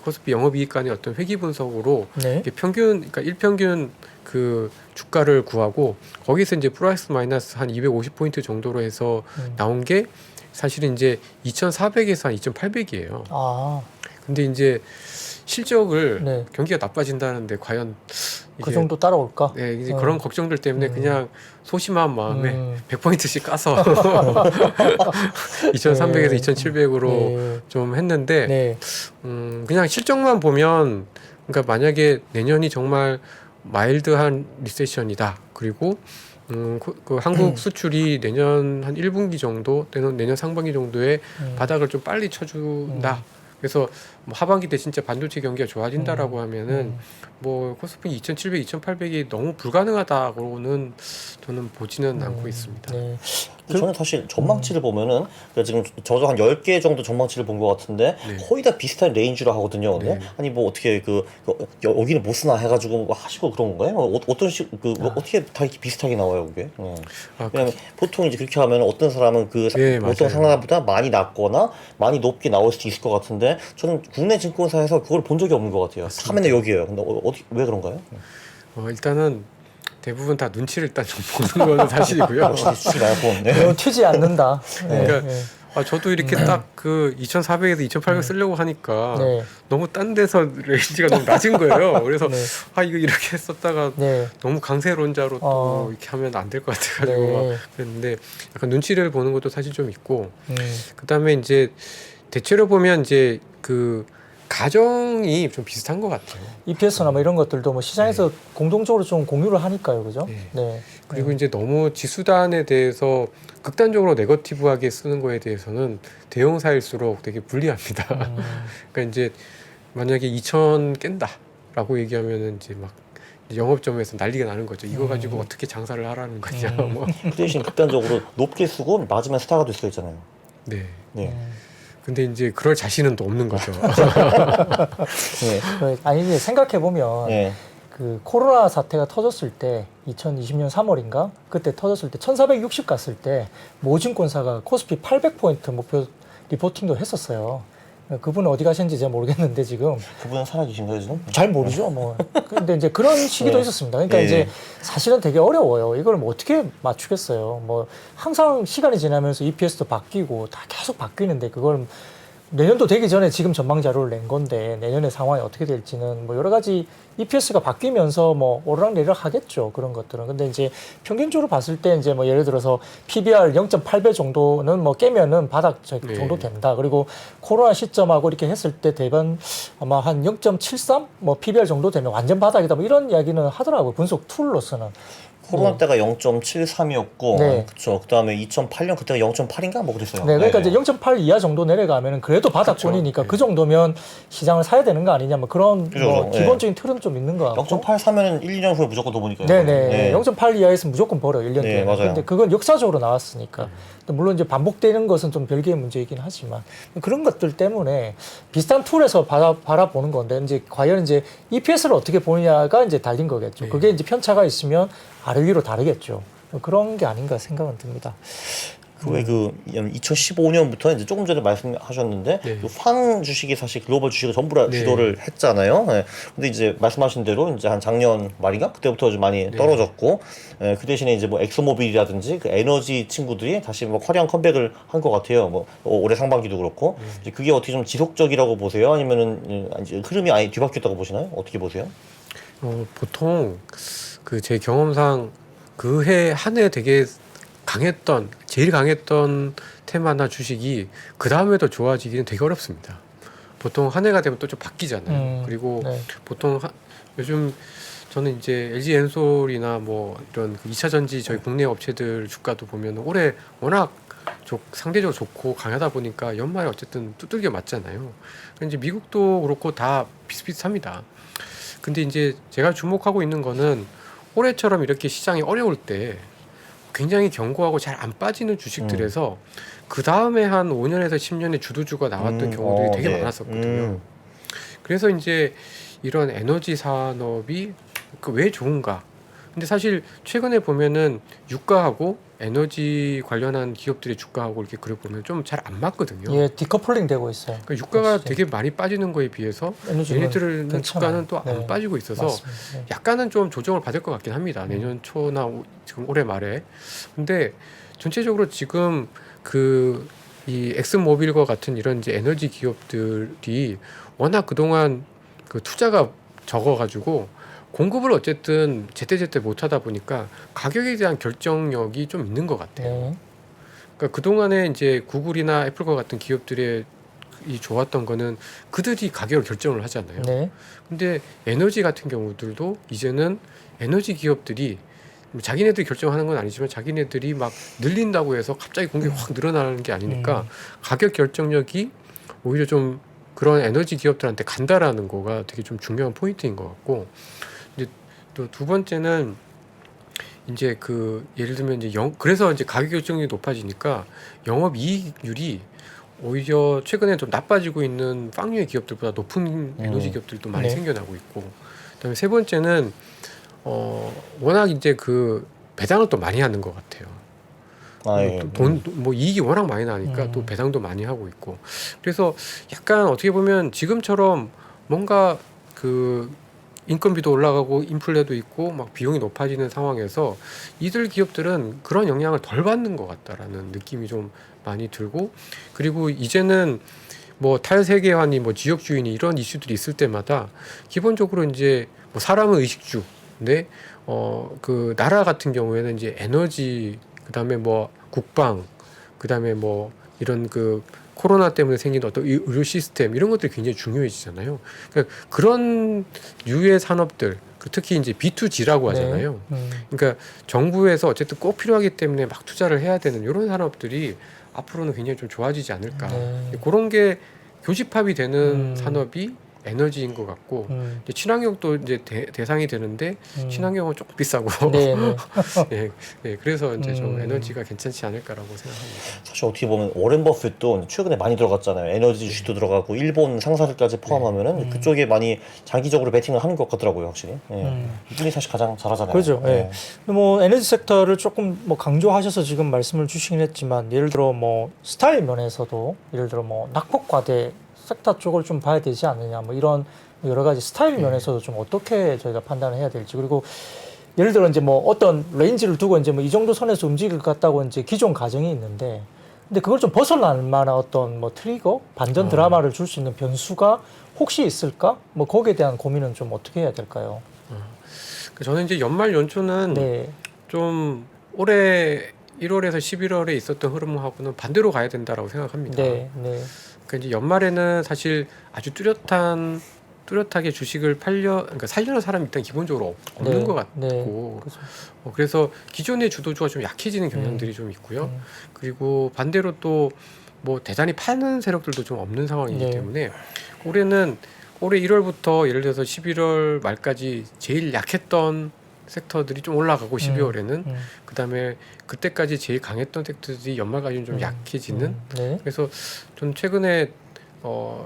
코스피 영업이익 간의 어떤 회귀 분석으로 네. 그러니까 일평균 그 주가를 구하고 거기서 이제 플러스 마이너스 한 250포인트 정도로 해서 나온 게 사실은 이제 2,400에서 한 2,800이에요. 아, 근데 이제 실적을 네. 경기가 나빠진다는데 과연 그 정도 따라올까? 네, 이제 그런 걱정들 때문에 그냥 소심한 마음에 100포인트씩 까서 2,300에서 네. 2,700으로 네. 좀 했는데 네. 그냥 실적만 보면 그러니까 만약에 내년이 정말 마일드한 리세션이다. 그리고 그 한국 수출이 내년 한 1분기 정도, 내년 상반기 정도에 바닥을 좀 빨리 쳐준다. 그래서 뭐 하반기 때 진짜 반도체 경기가 좋아진다라고 하면은 뭐 코스피 2,700, 2,800이 너무 불가능하다고는 저는 보지는 않고 있습니다. 네. 저는 사실 전망치를 보면은 그러니까 지금 저도 한 10개 정도 전망치를 본 것 같은데 네. 거의 다 비슷한 레인지로 하거든요. 근데 네. 아니 뭐 어떻게 여기는 못 쓰나 해가지고 뭐 하시고 그런 건가요? 어떤 어떻게 다 이렇게 비슷하게 나와요, 그게? 왜냐면 보통 이제 그렇게 하면 어떤 사람은 네, 보통 맞아요. 상단보다 많이 낮거나 많이 높게 나올 수도 있을 것 같은데 저는 국내 증권사에서 그걸 본 적이 없는 것 같아요. 다 맨날 여기에요. 근데 어떻게 왜 그런가요? 일단은 대부분 다 눈치를 일단 좀 보는 건 사실이고요. 확실히 수치 말고. 네. 이건 튀지 않는다. 그러니까 네. 저도 이렇게 딱 그 2,400에서 2,800 쓰려고 하니까 네. 너무 딴 데서 레인지가 너무 낮은 거예요. 그래서 네. 이거 이렇게 썼다가 네. 너무 강세론자로 또 이렇게 하면 안 될 것 같아가지고 네. 막 그랬는데 약간 눈치를 보는 것도 사실 좀 있고 음. 그다음에 이제 대체로 보면 이제 그 가정이 좀 비슷한 것 같아요. EPS나 뭐 이런 것들도 뭐 시장에서 공동적으로 좀 공유를 하니까요, 그죠? 네. 네. 그리고 이제 너무 지수단에 대해서 극단적으로 네거티브하게 쓰는 거에 대해서는 대형사일수록 되게 불리합니다. 그러니까 이제 만약에 2,000 깬다라고 얘기하면은 이제 막 영업점에서 난리가 나는 거죠. 이거 가지고 어떻게 장사를 하라는 거냐. 뭐. 그 대신 극단적으로 높게 쓰고 맞으면 스타가 될 수가 있잖아요. 네. 네. 근데 이제 그럴 자신은 또 없는 거죠. 네. 아니 이제 생각해 보면 네. 그 코로나 사태가 터졌을 때 2020년 3월인가 그때 터졌을 때 1460 갔을 때 모증권사가 코스피 800포인트 목표 리포팅도 했었어요. 그분은 어디 가셨는지 제가 모르겠는데 지금 그분은 살아계신가요 지금? 잘 모르죠 뭐. 근데 이제 그런 시기도 네. 있었습니다. 그러니까 네. 이제 사실은 되게 어려워요. 이걸 뭐 어떻게 맞추겠어요. 뭐 항상 시간이 지나면서 EPS도 바뀌고 다 계속 바뀌는데 그걸 내년도 되기 전에 지금 전망 자료를 낸 건데 내년의 상황이 어떻게 될지는 뭐 여러 가지 EPS가 바뀌면서 뭐 오르락내리락 하겠죠. 그런 것들은. 근데 이제 평균적으로 봤을 때 이제 뭐 예를 들어서 PBR 0.8배 정도는 뭐 깨면은 바닥 네. 정도 된다. 그리고 코로나 시점하고 이렇게 했을 때 대반 아마 한 0.73 뭐 PBR 정도 되면 완전 바닥이다. 뭐 이런 이야기는 하더라고요. 분석 툴로서는. 코로나 때가 0.73이었고, 네. 그렇죠. 그다음에 2008년 그때가 0.8인가 뭐 그랬어요. 네, 그러니까 이제 0.8 이하 정도 내려가면은 그래도 바닥권이니까 그렇죠. 그 정도면 시장을 사야 되는 거 아니냐 뭐 그런 그죠, 뭐 네. 기본적인 틀은 좀 있는 것 같고. 0.8 사면은 1, 2년 후에 무조건 더 보니까요. 네네. 0.8 이하에서는 무조건 벌어 1년 네, 뒤에. 맞아요. 근데 그건 역사적으로 나왔으니까. 근데 물론 이제 반복되는 것은 좀 별개의 문제이긴 하지만 그런 것들 때문에 비슷한 툴에서 바라보는 건데 이제 과연 이제 EPS를 어떻게 보느냐가 이제 달린 거겠죠. 네. 그게 이제 편차가 있으면 아래 위로 다르겠죠. 그런 게 아닌가 생각은 듭니다. 그왜 그 2015년부터 이제 조금 전에 말씀하셨는데 네. 그 황 주식이 사실 글로벌 주식을 전부 다 네. 주도를 했잖아요. 네. 근데 이제 말씀하신 대로 이제 한 작년 말인가 그때부터 좀 많이 네. 떨어졌고 그 대신에 이제 뭐 엑소모빌이라든지 그 에너지 친구들이 다시 뭐 화려한 컴백을 한 것 같아요. 뭐 올해 상반기도 그렇고 이제 그게 어떻게 좀 지속적이라고 보세요? 아니면은 이제 흐름이 아예 뒤바뀌었다고 보시나요? 어떻게 보세요? 보통 그 제 경험상 그 해 한 해 되게 제일 강했던 테마나 주식이 그 다음에도 좋아지기는 되게 어렵습니다. 보통 한 해가 되면 또 좀 바뀌잖아요. 그리고 네. 보통 요즘 저는 이제 LG 엔솔이나 뭐 이런 그 2차 전지 저희 국내 업체들 주가도 보면 올해 워낙 상대적으로 좋고 강하다 보니까 연말에 어쨌든 두들겨 맞잖아요. 근데 이제 미국도 그렇고 다 비슷비슷합니다. 근데 이제 제가 주목하고 있는 거는 올해처럼 이렇게 시장이 어려울 때 굉장히 견고하고 잘 안 빠지는 주식들에서 그 다음에 한 5년에서 10년의 주도주가 나왔던 경우들이 되게 네. 많았었거든요. 그래서 이제 이런 에너지 산업이 왜 좋은가? 근데 사실 최근에 보면은 유가하고 에너지 관련한 기업들의 주가하고 이렇게 그래 보면 좀 잘 안 맞거든요. 예, 디커플링 되고 있어요. 그러니까 유가가 확실히. 되게 많이 빠지는 거에 비해서 에너지는 얘네들은 괜찮아요. 주가는 또 안 네. 빠지고 있어서 맞습니다. 네. 약간은 좀 조정을 받을 것 같긴 합니다. 내년 초나 지금 올해 말에. 근데 전체적으로 지금 이 엑슨모빌과 같은 이런 이제 에너지 기업들이 워낙 그동안 그 투자가 적어가지고 공급을 어쨌든 제때제때 못하다 보니까 가격에 대한 결정력이 좀 있는 것 같아요. 네. 그러니까 그동안에 이제 구글이나 애플과 같은 기업들의 이 좋았던 거는 그들이 가격을 결정을 하잖아요. 네. 근데 에너지 같은 경우들도 이제는 에너지 기업들이 자기네들이 결정하는 건 아니지만 자기네들이 막 늘린다고 해서 갑자기 공급이 확 늘어나는 게 아니니까 가격 결정력이 오히려 좀 그런 에너지 기업들한테 간다라는 거가 되게 좀 중요한 포인트인 것 같고 이제 또 두 번째는 이제 예를 들면 이제 그래서 이제 가격 결정력이 높아지니까 영업 이익률이 오히려 최근에 좀 나빠지고 있는 빵류의 기업들보다 높은 에너지 기업들도 많이 네. 생겨나고 있고 그다음에 세 번째는 워낙 이제 배당을 또 많이 하는 것 같아요. 뭐 이익이 워낙 많이 나니까 또 배당도 많이 하고 있고 그래서 약간 어떻게 보면 지금처럼 뭔가 인건비도 올라가고 인플레도 있고 막 비용이 높아지는 상황에서 이들 기업들은 그런 영향을 덜 받는 것 같다라는 느낌이 좀 많이 들고, 그리고 이제는 뭐 탈세계화니 뭐 지역주의니 이런 이슈들이 있을 때마다 기본적으로 이제 뭐 사람은 의식주인데 그 나라 같은 경우에는 이제 에너지, 그다음에 뭐 국방, 그다음에 뭐 이런 그 코로나 때문에 생긴 어떤 의료 시스템 이런 것들이 굉장히 중요해지잖아요. 그러니까 그런 류의 산업들, 특히 이제 B2G라고 하잖아요. 그러니까 정부에서 어쨌든 꼭 필요하기 때문에 막 투자를 해야 되는 이런 산업들이 앞으로는 굉장히 좀 좋아지지 않을까. 그런 게 교집합이 되는 산업이 에너지인 것 같고, 이제 친환경도 이제 대상이 되는데 친환경은 조금 비싸고 네, 네. 예, 예, 그래서 이제 좀 에너지가 괜찮지 않을까라고 생각합니다. 사실 어떻게 보면 워렌 버핏도 최근에 많이 들어갔잖아요. 에너지 주식도 들어가고 일본 상사들까지 포함하면은 그쪽에 많이 장기적으로 베팅을 하는 것 같더라고요, 확실히. 예. 이분이 사실 가장 잘하잖아요. 그렇죠. 예. 뭐 에너지 섹터를 조금 뭐 강조하셔서 지금 말씀을 주시긴 했지만, 예를 들어 뭐 스타일 면에서도 예를 들어 뭐 낙폭과대 섹터 쪽을 좀 봐야 되지 않느냐, 뭐 이런 여러 가지 스타일 면에서도 좀 어떻게 저희가 판단을 해야 될지, 그리고 예를 들어 이제 뭐 어떤 레인지를 두고 이제 뭐 이 정도 선에서 움직일 것 같다고 이제 기존 가정이 있는데, 근데 그걸 좀 벗어날 만한 어떤 뭐 트리거, 반전 드라마를 줄 수 있는 변수가 혹시 있을까? 뭐 거기에 대한 고민은 좀 어떻게 해야 될까요? 저는 이제 연말 연초는 네, 좀 올해 1월에서 11월에 있었던 흐름하고는 반대로 가야 된다라고 생각합니다. 네, 네, 그러니까 이제 연말에는 사실 아주 뚜렷하게 주식을 그러니까 살려는 사람이 일단 기본적으로 없는 네, 것 같고, 네, 그렇죠. 그래서 기존의 주도주가 좀 약해지는 경향들이 좀 있고요. 그리고 반대로 또 뭐 대단히 파는 세력들도 좀 없는 상황이기 네. 때문에 올해 1월부터 예를 들어서 11월 말까지 제일 약했던 섹터들이 좀 올라가고 12월에는 그다음에 그때까지 제일 강했던 섹터들이 연말까지는 좀 약해지는. 네, 그래서 전 최근에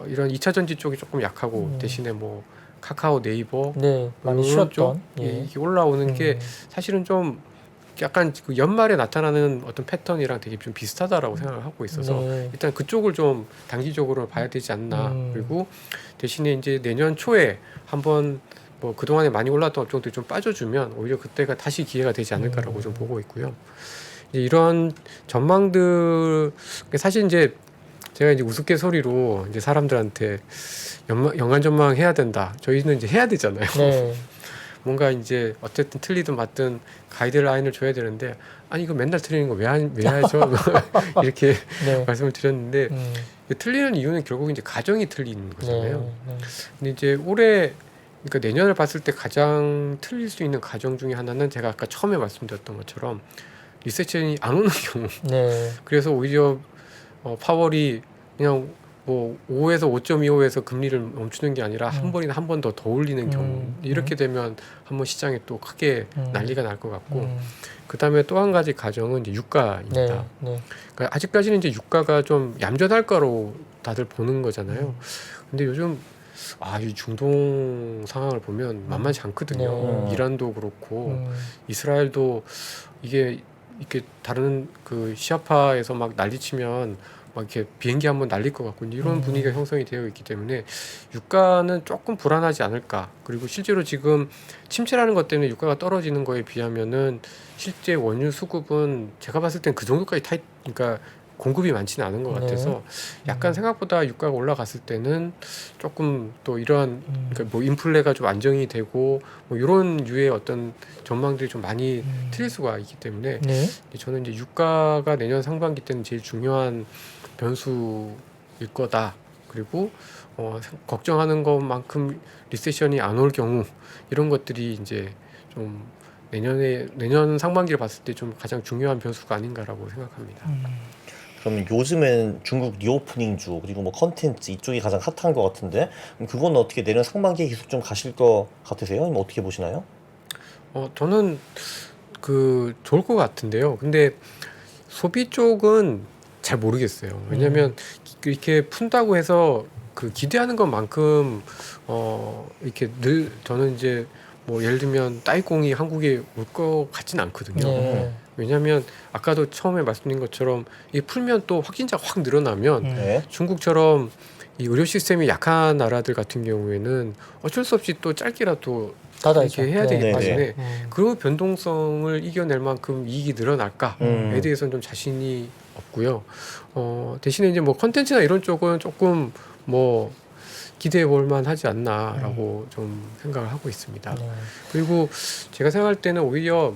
이런 2차 전지 쪽이 조금 약하고 대신에 뭐 카카오, 네이버 네, 많이 이런 쉬었던. 쪽 예. 이게 올라오는 게 사실은 좀 약간 그 연말에 나타나는 어떤 패턴이랑 되게 좀 비슷하다라고 생각을 하고 있어서 네. 일단 그쪽을 좀 단기적으로 봐야 되지 않나. 그리고 대신에 이제 내년 초에 한번 뭐 그동안에 많이 올랐던 업종들이 좀 빠져주면 오히려 그때가 다시 기회가 되지 않을까라고 좀 보고 있고요. 이제 이런 전망들, 사실 이제 제가 이제 우스갯소리로 이제 사람들한테 연간 전망 해야 된다. 저희는 이제 해야 되잖아요. 네. 뭔가 이제 어쨌든 틀리든 맞든 가이드라인을 줘야 되는데, 아니 이거 맨날 틀리는 거 왜 하죠? 이렇게 네. 말씀을 드렸는데, 틀리는 이유는 결국 이제 가정이 틀리는 거잖아요. 네. 근데 이제 올해, 그러니까 내년을 봤을 때 가장 틀릴 수 있는 가정 중에 하나는 제가 아까 처음에 말씀드렸던 것처럼 리세션이 안 오는 경우. 네. 그래서 오히려 파월이 그냥 뭐 5에서 5.25에서 금리를 멈추는 게 아니라 한 번이나 한 번 더 올리는 경우, 이렇게 되면 한번 시장에 또 크게 난리가 날 것 같고, 그 다음에 또 한 가지 가정은 이제 유가입니다. 네. 네. 그러니까 아직까지는 이제 유가가 좀 얌전할 거로 다들 보는 거잖아요. 근데 요즘 이 중동 상황을 보면 만만치 않거든요. 네. 이란도 그렇고 이스라엘도 이게 이렇게 다른 그 시아파에서 막 난리치면 막 이렇게 비행기 한번 날릴 것 같고 이런 분위기가 형성이 되어 있기 때문에 유가는 조금 불안하지 않을까. 그리고 실제로 지금 침체라는 것 때문에 유가가 떨어지는 거에 비하면은 실제 원유 수급은 제가 봤을 땐 그 정도까지 그러니까 공급이 많지는 않은 것 같아서 약간 생각보다 유가가 올라갔을 때는 조금 또 이러한 그러니까 뭐 인플레가 좀 안정이 되고 뭐 이런 류의 어떤 전망들이 좀 많이 틀릴 수가 있기 때문에 네. 저는 이제 유가가 내년 상반기 때는 제일 중요한 변수일 거다. 그리고 걱정하는 것만큼 리세션이 안 올 경우 이런 것들이 이제 좀 내년 상반기를 봤을 때 좀 가장 중요한 변수가 아닌가라고 생각합니다. 그러면 요즘엔 중국 리오프닝주 그리고 뭐 컨텐츠 이쪽이 가장 핫한 것 같은데 그건 어떻게 내년 상반기에 계속 좀 가실 것 같으세요? 아니면 어떻게 보시나요? 저는 좋을 것 같은데요. 근데 소비 쪽은 잘 모르겠어요. 왜냐하면 이렇게 푼다고 해서 그 기대하는 것만큼 이렇게 늘 저는 이제 뭐 예를 들면 따이공이 한국에 올 것 같진 않거든요. 네. 왜냐하면 아까도 처음에 말씀드린 것처럼 이 풀면 또 확진자가 확 늘어나면 네. 중국처럼 이 의료 시스템이 약한 나라들 같은 경우에는 어쩔 수 없이 또 짧게라도 닫아야죠. 이렇게 해야 네. 되기 네, 때문에 음. 그 변동성을 이겨낼 만큼 이익이 늘어날까에 음. 대해서는 좀 자신이 없고요. 대신에 이제 뭐 컨텐츠나 이런 쪽은 조금 뭐 기대해 볼 만하지 않나라고 좀 생각을 하고 있습니다. 네. 그리고 제가 생각할 때는 오히려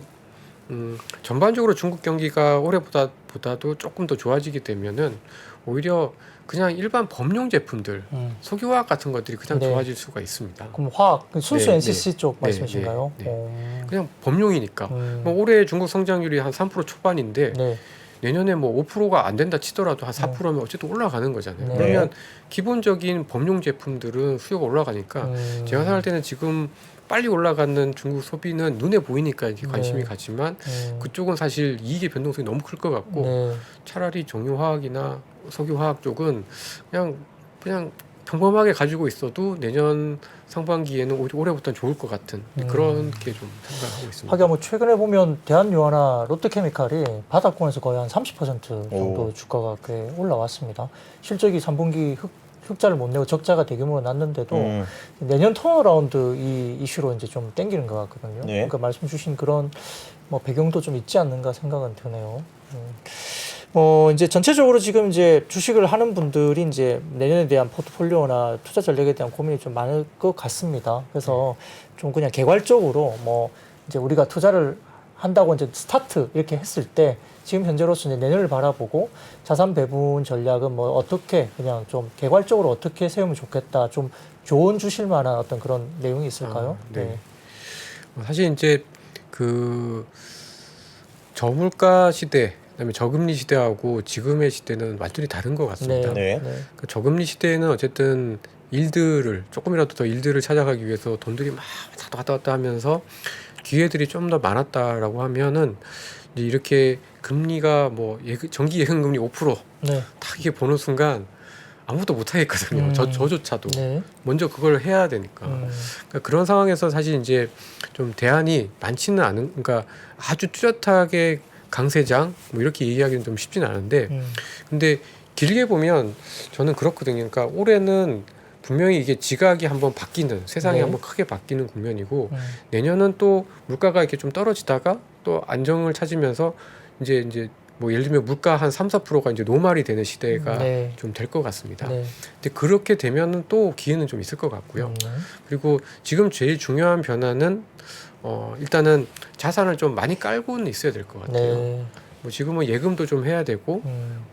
전반적으로 중국 경기가 올해보다도 조금 더 좋아지게 되면은 오히려 그냥 일반 범용 제품들, 석유화학 같은 것들이 그냥 네. 좋아질 수가 있습니다. 그럼 화학 순수 네, NCC 쪽 네, 말씀이신가요? 네, 그냥 범용이니까. 음. 뭐 올해 중국 성장률이 한 3% 초반인데 네. 내년에 뭐 5%가 안 된다 치더라도 한 4%면 어쨌든 올라가는 거잖아요. 네. 그러면 기본적인 범용 제품들은 수요가 올라가니까 제가 생각할 때는 지금 빨리 올라가는 중국 소비는 눈에 보이니까 이렇게 관심이 네. 가지만 그쪽은 사실 이익의 변동성이 너무 클 것 같고 네. 차라리 정유화학이나 석유화학 쪽은 그냥 평범하게 가지고 있어도 내년 상반기에는 오히려 올해부터는 좋을 것 같은 그렇게 좀 생각하고 있습니다. 하긴 뭐 최근에 보면 대한유화나 롯데케미칼이 바닥권에서 거의 한 30% 정도 오. 주가가 꽤 올라왔습니다. 실적이 3분기 흑자를 못 내고 적자가 대규모로 났는데도 내년 턴어라운드 이 이슈로 이제 좀 땡기는 것 같거든요. 네. 그러니까 말씀 주신 그런 뭐 배경도 좀 있지 않는가 생각은 드네요. 이제 전체적으로 지금 이제 주식을 하는 분들이 이제 내년에 대한 포트폴리오나 투자 전략에 대한 고민이 좀 많을 것 같습니다. 그래서 좀 그냥 개괄적으로 뭐 이제 우리가 투자를 한다고 이제 스타트 이렇게 했을 때 지금 현재로서 이제 내년을 바라보고 자산 배분 전략은 뭐 어떻게 그냥 좀 개괄적으로 어떻게 세우면 좋겠다. 좀 조언 주실 만한 어떤 그런 내용이 있을까요? 네. 사실 이제 그 저물가 시대, 그다음에 저금리 시대하고 지금의 시대는 완전히 다른 것 같습니다. 네. 그 저금리 시대에는 어쨌든 일들을 조금이라도 더 일들을 찾아가기 위해서 돈들이 막 왔다 갔다 하면서 기회들이 좀 더 많았다라고 하면은 이제 이렇게 금리가 뭐 정기 예금 금리 5% 네. 딱 이게 보는 순간 아무것도 못 하겠거든요. 저조차도 네. 먼저 그걸 해야 되니까. 그러니까 그런 상황에서 사실 이제 좀 대안이 많지는 않은, 그러니까 아주 뚜렷하게 강세장 뭐 이렇게 얘기하기는 좀 쉽지는 않은데, 근데 길게 보면 저는 그렇거든요. 그러니까 올해는 분명히 이게 지각이 한번 바뀌는, 세상이 네. 한번 크게 바뀌는 국면이고, 내년은 또 물가가 이렇게 좀 떨어지다가 또 안정을 찾으면서 이제 뭐 예를 들면 물가 한 3~4%가 이제 노말이 되는 시대가 네. 좀 될 것 같습니다. 네. 근데 그렇게 되면은 또 기회는 좀 있을 것 같고요. 그리고 지금 제일 중요한 변화는 일단은 자산을 좀 많이 깔고는 있어야 될 것 같아요. 네. 뭐 지금은 예금도 좀 해야 되고,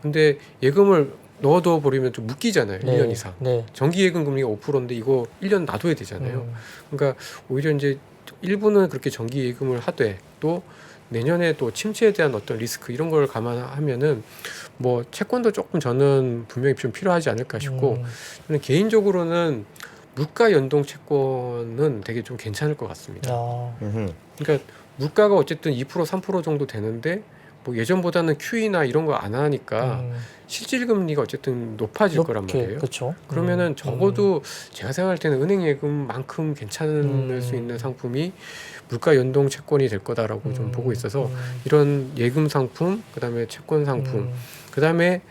근데 예금을 넣어둬 버리면 좀 묶이잖아요. 네. 1년 이상. 네. 정기 예금 금리가 5%인데 이거 1년 놔둬야 되잖아요. 그러니까 오히려 이제 일부는 그렇게 정기 예금을 하되 또 내년에 또 침체에 대한 어떤 리스크 이런 걸 감안하면은 뭐 채권도 조금 저는 분명히 좀 필요하지 않을까 싶고, 저는 개인적으로는 물가 연동 채권은 되게 좀 괜찮을 것 같습니다. 그러니까 물가가 어쨌든 2% 3% 정도 되는데 뭐 예전보다는 QE나 이런 거 안 하니까 실질 금리가 어쨌든 높아질 거란 말이에요. 그렇죠. 그러면은 적어도 제가 생각할 때는 은행 예금만큼 괜찮을 수 있는 상품이 물가 연동 채권이 될 거다라고 좀 보고 있어서 이런 예금 상품, 그다음에 채권 상품, 그다음에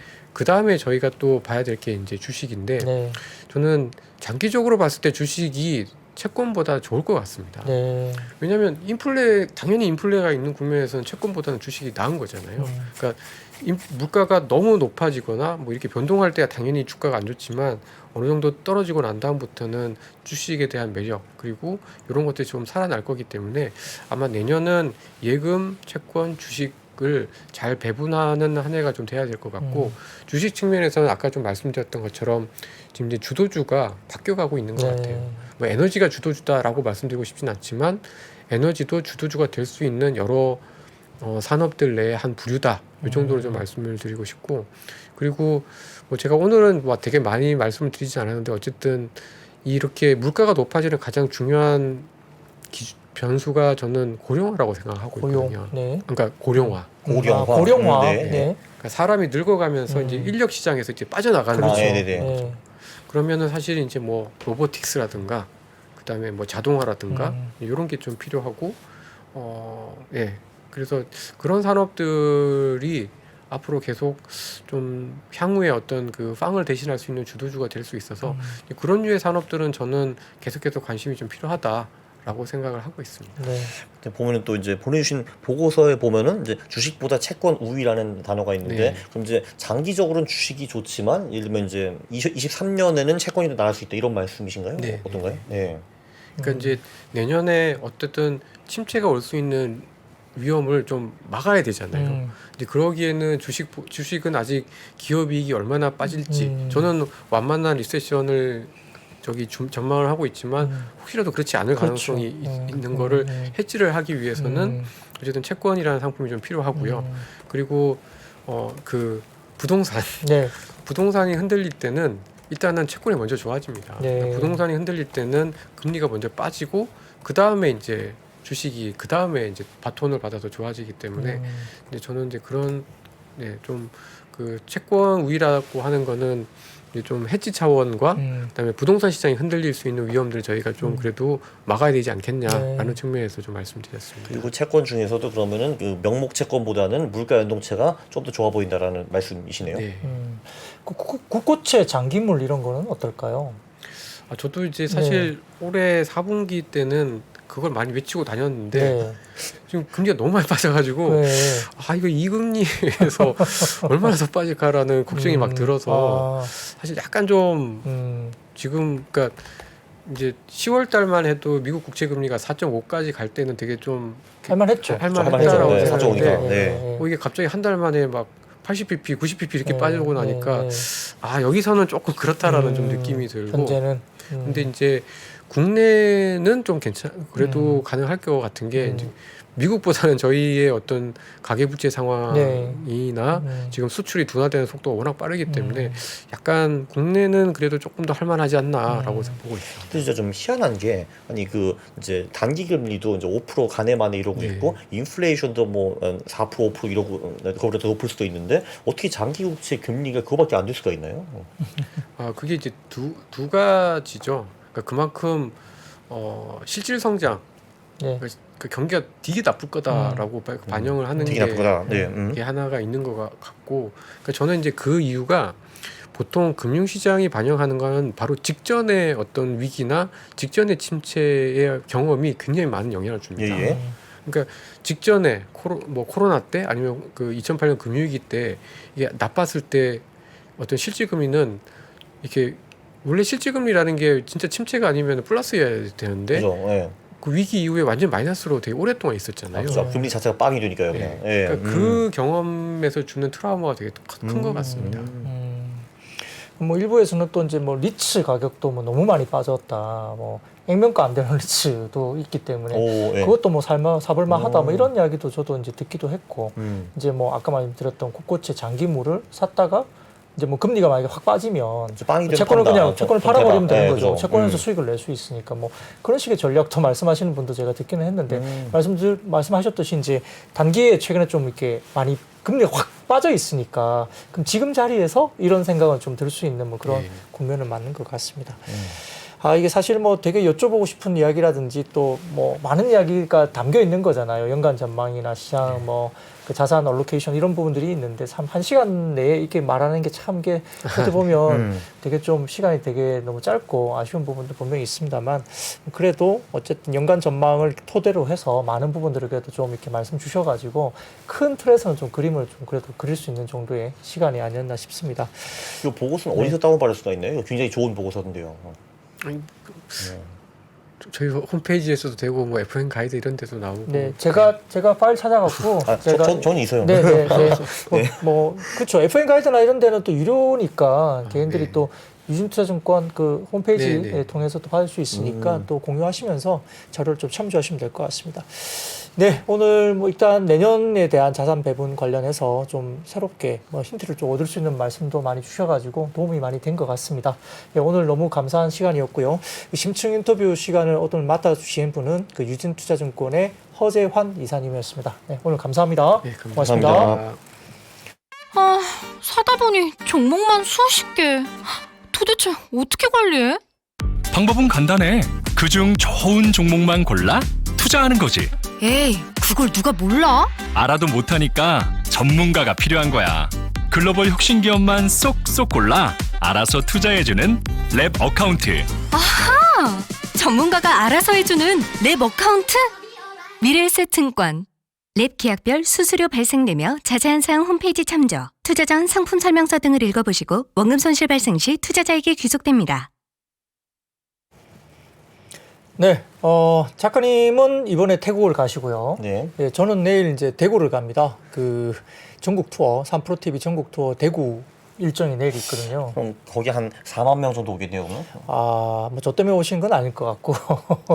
저희가 또 봐야 될 게 이제 주식인데, 네. 저는 장기적으로 봤을 때 주식이 채권보다 좋을 것 같습니다. 네. 왜냐하면 당연히 인플레가 있는 국면에서는 채권보다는 주식이 나은 거잖아요. 그러니까 물가가 너무 높아지거나 뭐 이렇게 변동할 때야 당연히 주가가 안 좋지만 어느 정도 떨어지고 난 다음부터는 주식에 대한 매력 그리고 이런 것들이 좀 살아날 거기 때문에 아마 내년은 예금, 채권, 주식을 잘 배분하는 한 해가 좀 돼야 될 것 같고, 주식 측면에서는 아까 좀 말씀드렸던 것처럼 지금 이제 주도주가 바뀌어가고 있는 것 같아요. 뭐 에너지가 주도주다라고 말씀드리고 싶진 않지만 에너지도 주도주가 될 수 있는 여러 산업들 내의 한 부류다. 이 정도로 좀 말씀을 드리고 싶고, 그리고 뭐 제가 오늘은 뭐 되게 많이 말씀을 드리지 않았는데 어쨌든 이렇게 물가가 높아지는 가장 중요한 변수가 저는 고령화라고 생각하고 있거든요. 네. 그러니까 고령화. 고령화. 네. 네. 그러니까 사람이 늙어가면서 이제 인력 시장에서 이제 빠져나가는 그렇죠. 거죠. 네. 그러면은 사실 이제 뭐 로보틱스라든가 그다음에 뭐 자동화라든가 이런 게 좀 필요하고, 예. 그래서 그런 산업들이 앞으로 계속 좀 향후에 어떤 그 빵을 대신할 수 있는 주도주가 될 수 있어서 그런 류의 산업들은 저는 계속해서 관심이 좀 필요하다라고 생각을 하고 있습니다. 네. 보면은 또 이제 보내주신 보고서에 보면은 이제 주식보다 채권 우위라는 단어가 있는데 네. 그럼 이제 장기적으로는 주식이 좋지만 예를 들면 이제 23년에는 채권이 더 나을 수 있다 이런 말씀이신가요? 네. 어떤가요? 네. 그러니까 이제 내년에 어쨌든 침체가 올 수 있는 위험을 좀 막아야 되잖아요. 이제 그러기에는 주식은 아직 기업이익이 얼마나 빠질지 저는 완만한 리세션을 전망을 하고 있지만 혹시라도 그렇지 않을 그렇죠. 가능성이 있는 거를 해지를 하기 위해서는 어쨌든 채권이라는 상품이 좀 필요하고요. 그리고 그 부동산 네. 부동산이 흔들릴 때는 일단은 채권이 먼저 좋아집니다. 네. 그러니까 부동산이 흔들릴 때는 금리가 먼저 빠지고 그 다음에 이제 주식이 그 다음에 이제 바톤을 받아서 좋아지기 때문에 이제 저는 이제 그런 좀 그 채권 우위라고 하는 거는 이제 좀 해지 차원과 그다음에 부동산 시장이 흔들릴 수 있는 위험들을 저희가 좀 그래도 막아야 되지 않겠냐라는 네. 측면에서 좀 말씀드렸습니다. 그리고 채권 중에서도 그러면은 그 명목 채권보다는 물가 연동체가 좀 더 좋아 보인다라는 말씀이시네요. 네. 국고채 장기물 이런 거는 어떨까요? 저도 이제 사실 올해 4분기 때는 그걸 많이 외치고 다녔는데 네. 지금 금리가 너무 많이 빠져가지고 네. 이거 이 금리에서 얼마나 더 빠질까라는 걱정이 막 들어서 사실 약간 좀 지금 그러니까 이제 10월 달만 해도 미국 국채 금리가 4.5까지 갈 때는 되게 좀 할만했죠. 할만했다라고 네, 생각했는데 4.5니까. 네. 이게 갑자기 한 달 만에 막 80bp, 90bp 이렇게 네, 빠지고 나니까 여기서는 조금 그렇다라는 좀 느낌이 들고 현재는 근데 이제 국내는 좀 그래도 가능할 것 같은 게 이제 미국보다는 저희의 어떤 가계부채 상황이나 지금 수출이 둔화되는 속도가 워낙 빠르기 때문에 약간 국내는 그래도 조금 더 할만하지 않나라고 보고 있어요. 근데 진짜 좀 희한한 게 아니 그 이제 단기 금리도 이제 5% 가네만에 이러고 네. 있고 인플레이션도 뭐 4% 5% 이러고 그거보다 더 높을 수도 있는데 어떻게 장기 국채 금리가 그거밖에 안 될 수가 있나요? 그게 이제 두 가지죠. 그러니까 그만큼 실질 성장 네. 그 경기가 되게 나쁠 거다라고 반영을 하는 되게 게 나쁠 거다. 네. 이게 하나가 있는 것 같고 그러니까 저는 이제 그 이유가 보통 금융시장이 반영하는 건 바로 직전의 어떤 위기나 직전의 침체의 경험이 굉장히 많은 영향을 줍니다. 예. 그러니까 직전에 코로나 때 아니면 그 2008년 금융위기 때 이게 나빴을 때 어떤 실질금리는 이렇게 원래 실질금리라는 게 진짜 침체가 아니면 플러스여야 되는데 그죠. 예. 그 위기 이후에 완전 마이너스로 되게 오랫동안 있었잖아요. 그죠. 금리 자체가 빵이 되니까요. 그냥. 네. 예. 그러니까 그 경험에서 주는 트라우마가 되게 큰 것 같습니다. 뭐 일부에서는 또 이제 뭐 리츠 가격도 뭐 너무 많이 빠졌다. 뭐 액면가 안 되는 리츠도 있기 때문에 오, 예. 그것도 뭐 사볼만하다. 뭐 이런 이야기도 저도 이제 듣기도 했고 이제 뭐 아까 말씀드렸던 국고채 장기물을 샀다가 이제 뭐 금리가 만약에 확 빠지면 빵이 되면 채권을 판다. 그냥 채권을 팔아버리면 되는 네, 거죠. 그죠. 채권에서 수익을 낼 수 있으니까 뭐 그런 식의 전략도 말씀하시는 분도 제가 듣기는 했는데 말씀하셨듯이 이제 단기에 최근에 좀 이렇게 많이 금리가 확 빠져 있으니까 그럼 지금 자리에서 이런 생각은 좀 들 수 있는 뭐 그런 국면은 맞는 것 같습니다. 이게 사실 뭐 되게 여쭤보고 싶은 이야기라든지 또 뭐 많은 이야기가 담겨 있는 거잖아요. 연간 전망이나 시장 뭐 그 자산 얼로케이션 이런 부분들이 있는데 참 한 시간 내에 이렇게 말하는 게 참 게 어떻게 보면 되게 좀 시간이 되게 너무 짧고 아쉬운 부분도 분명히 있습니다만 그래도 어쨌든 연간 전망을 토대로 해서 많은 부분들을 그래도 좀 이렇게 말씀 주셔가지고 큰 틀에서는 좀 그림을 좀 그래도 그릴 수 있는 정도의 시간이 아니었나 싶습니다. 이 보고서는 어디서 다운받을 수가 있나요? 이거 굉장히 좋은 보고서인데요. 아니, 저희 홈페이지에서도 되고 뭐 FN 가이드 이런 데도 나오고. 네, 제가 파일 찾아갖고 저는 있어요. 네. 뭐 그렇죠. FN 가이드나 이런 데는 또 유료니까 개인들이 네. 또 유진투자증권 그 홈페이지 네. 통해서 또 받을 수 있으니까 또 공유하시면서 자료를 좀 참조하시면 될 것 같습니다. 네, 오늘 뭐 일단 내년에 대한 자산 배분 관련해서 좀 새롭게 뭐 힌트를 좀 얻을 수 있는 말씀도 많이 주셔가지고 도움이 많이 된 것 같습니다. 네, 오늘 너무 감사한 시간이었고요. 심층 인터뷰 시간을 오늘 맡아주신 분은 그 유진투자증권의 허재환 이사님이었습니다. 네, 오늘 감사합니다. 네, 고맙습니다. 감사합니다. 사다 보니 종목만 수십 개. 도대체 어떻게 관리해? 방법은 간단해. 그중 좋은 종목만 골라 투자하는 거지. 에이, 그걸 누가 몰라? 알아도 못하니까 전문가가 필요한 거야. 글로벌 혁신 기업만 쏙쏙 골라 알아서 투자해주는 랩 어카운트. 전문가가 알아서 해주는 랩 어카운트? 미래에셋증권. 랩 계약별 수수료 발생되며 자세한 사항 홈페이지 참조. 투자 전 상품 설명서 등을 읽어보시고 원금 손실 발생 시 투자자에게 귀속됩니다. 네, 작가님은 이번에 태국을 가시고요. 네. 예, 저는 내일 이제 대구를 갑니다. 그 전국 투어, 3프로TV 전국 투어 대구 일정이 내일 있거든요. 그럼 거기 한 4만 명 정도 오겠네요, 그러면? 뭐 저 때문에 오신 건 아닐 것 같고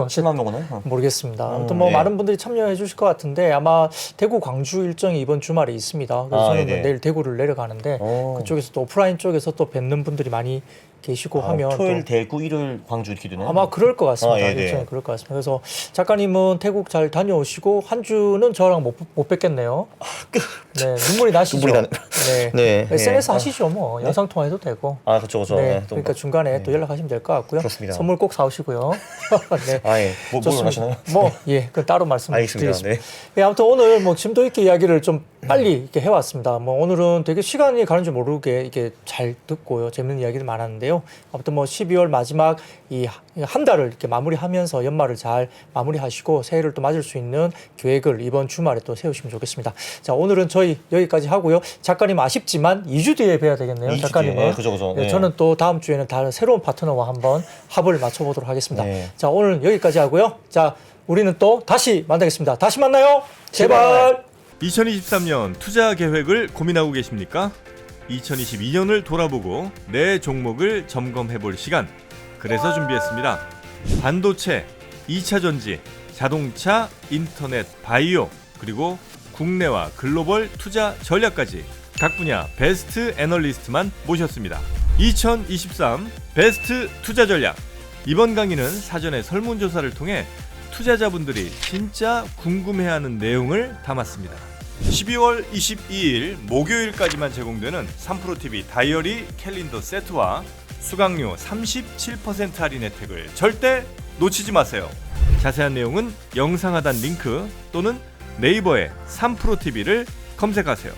7만 명은? 모르겠습니다. 아무튼 뭐 네. 많은 분들이 참여해 주실 것 같은데 아마 대구 광주 일정이 이번 주말에 있습니다. 그래서 저는 네네. 내일 대구를 내려가는데 그쪽에서 또 오프라인 쪽에서 또 뵙는 분들이 많이 계시고 하면 토요일 또 대구, 일요일 광주 이렇게 되네요. 아마 그럴 것 같습니다. 예, 네. 일정이 그럴 것 같습니다. 그래서 작가님은 태국 잘 다녀오시고 한 주는 저랑 못 뵙겠네요. 네, 눈물이 나시죠? 눈물이 나네. 네. 네. SNS 네. 하시죠, 뭐 영상 통화해도 되고. 그쵸, 그쵸. 네, 네, 또 그러니까 중간에 네. 또 연락하시면 될 것 같고요. 그렇습니다. 선물 꼭 사오시고요. 네. 예. 뭘 원하시나요? 그 따로 알겠습니다. 말씀드리겠습니다. 네, 아무튼 오늘 뭐 심도 있게 이야기를 좀 빨리 이렇게 해왔습니다. 뭐 오늘은 되게 시간이 가는 줄 모르게 이게 잘 듣고요. 재밌는 이야기들 많았는데요. 아무튼 뭐 12월 마지막 이 한 달을 이렇게 마무리하면서 연말을 잘 마무리하시고 새해를 또 맞을 수 있는 계획을 이번 주말에 또 세우시면 좋겠습니다. 자, 오늘은 저희 여기까지 하고요. 작가님 아쉽지만 2주 뒤에 뵈야 되겠네요. 2주 작가님은. 뒤에. 네, 그죠. 네, 네. 저는 또 다음 주에는 다른 새로운 파트너와 한번 합을 맞춰보도록 하겠습니다. 네. 자, 오늘 여기까지 하고요. 자, 우리는 또 다시 만나겠습니다. 다시 만나요. 제발. 2023년 투자 계획을 고민하고 계십니까? 2022년을 돌아보고 내 종목을 점검해 볼 시간. 그래서 준비했습니다. 반도체, 2차 전지, 자동차, 인터넷, 바이오, 그리고 국내와 글로벌 투자 전략까지 각 분야 베스트 애널리스트만 모셨습니다. 2023 베스트 투자 전략. 이번 강의는 사전에 설문조사를 통해 투자자분들이 진짜 궁금해하는 내용을 담았습니다. 12월 22일 목요일까지만 제공되는 3프로TV 다이어리 캘린더 세트와 수강료 37% 할인 혜택을 절대 놓치지 마세요. 자세한 내용은 영상 하단 링크 또는 네이버에 3프로TV를 검색하세요.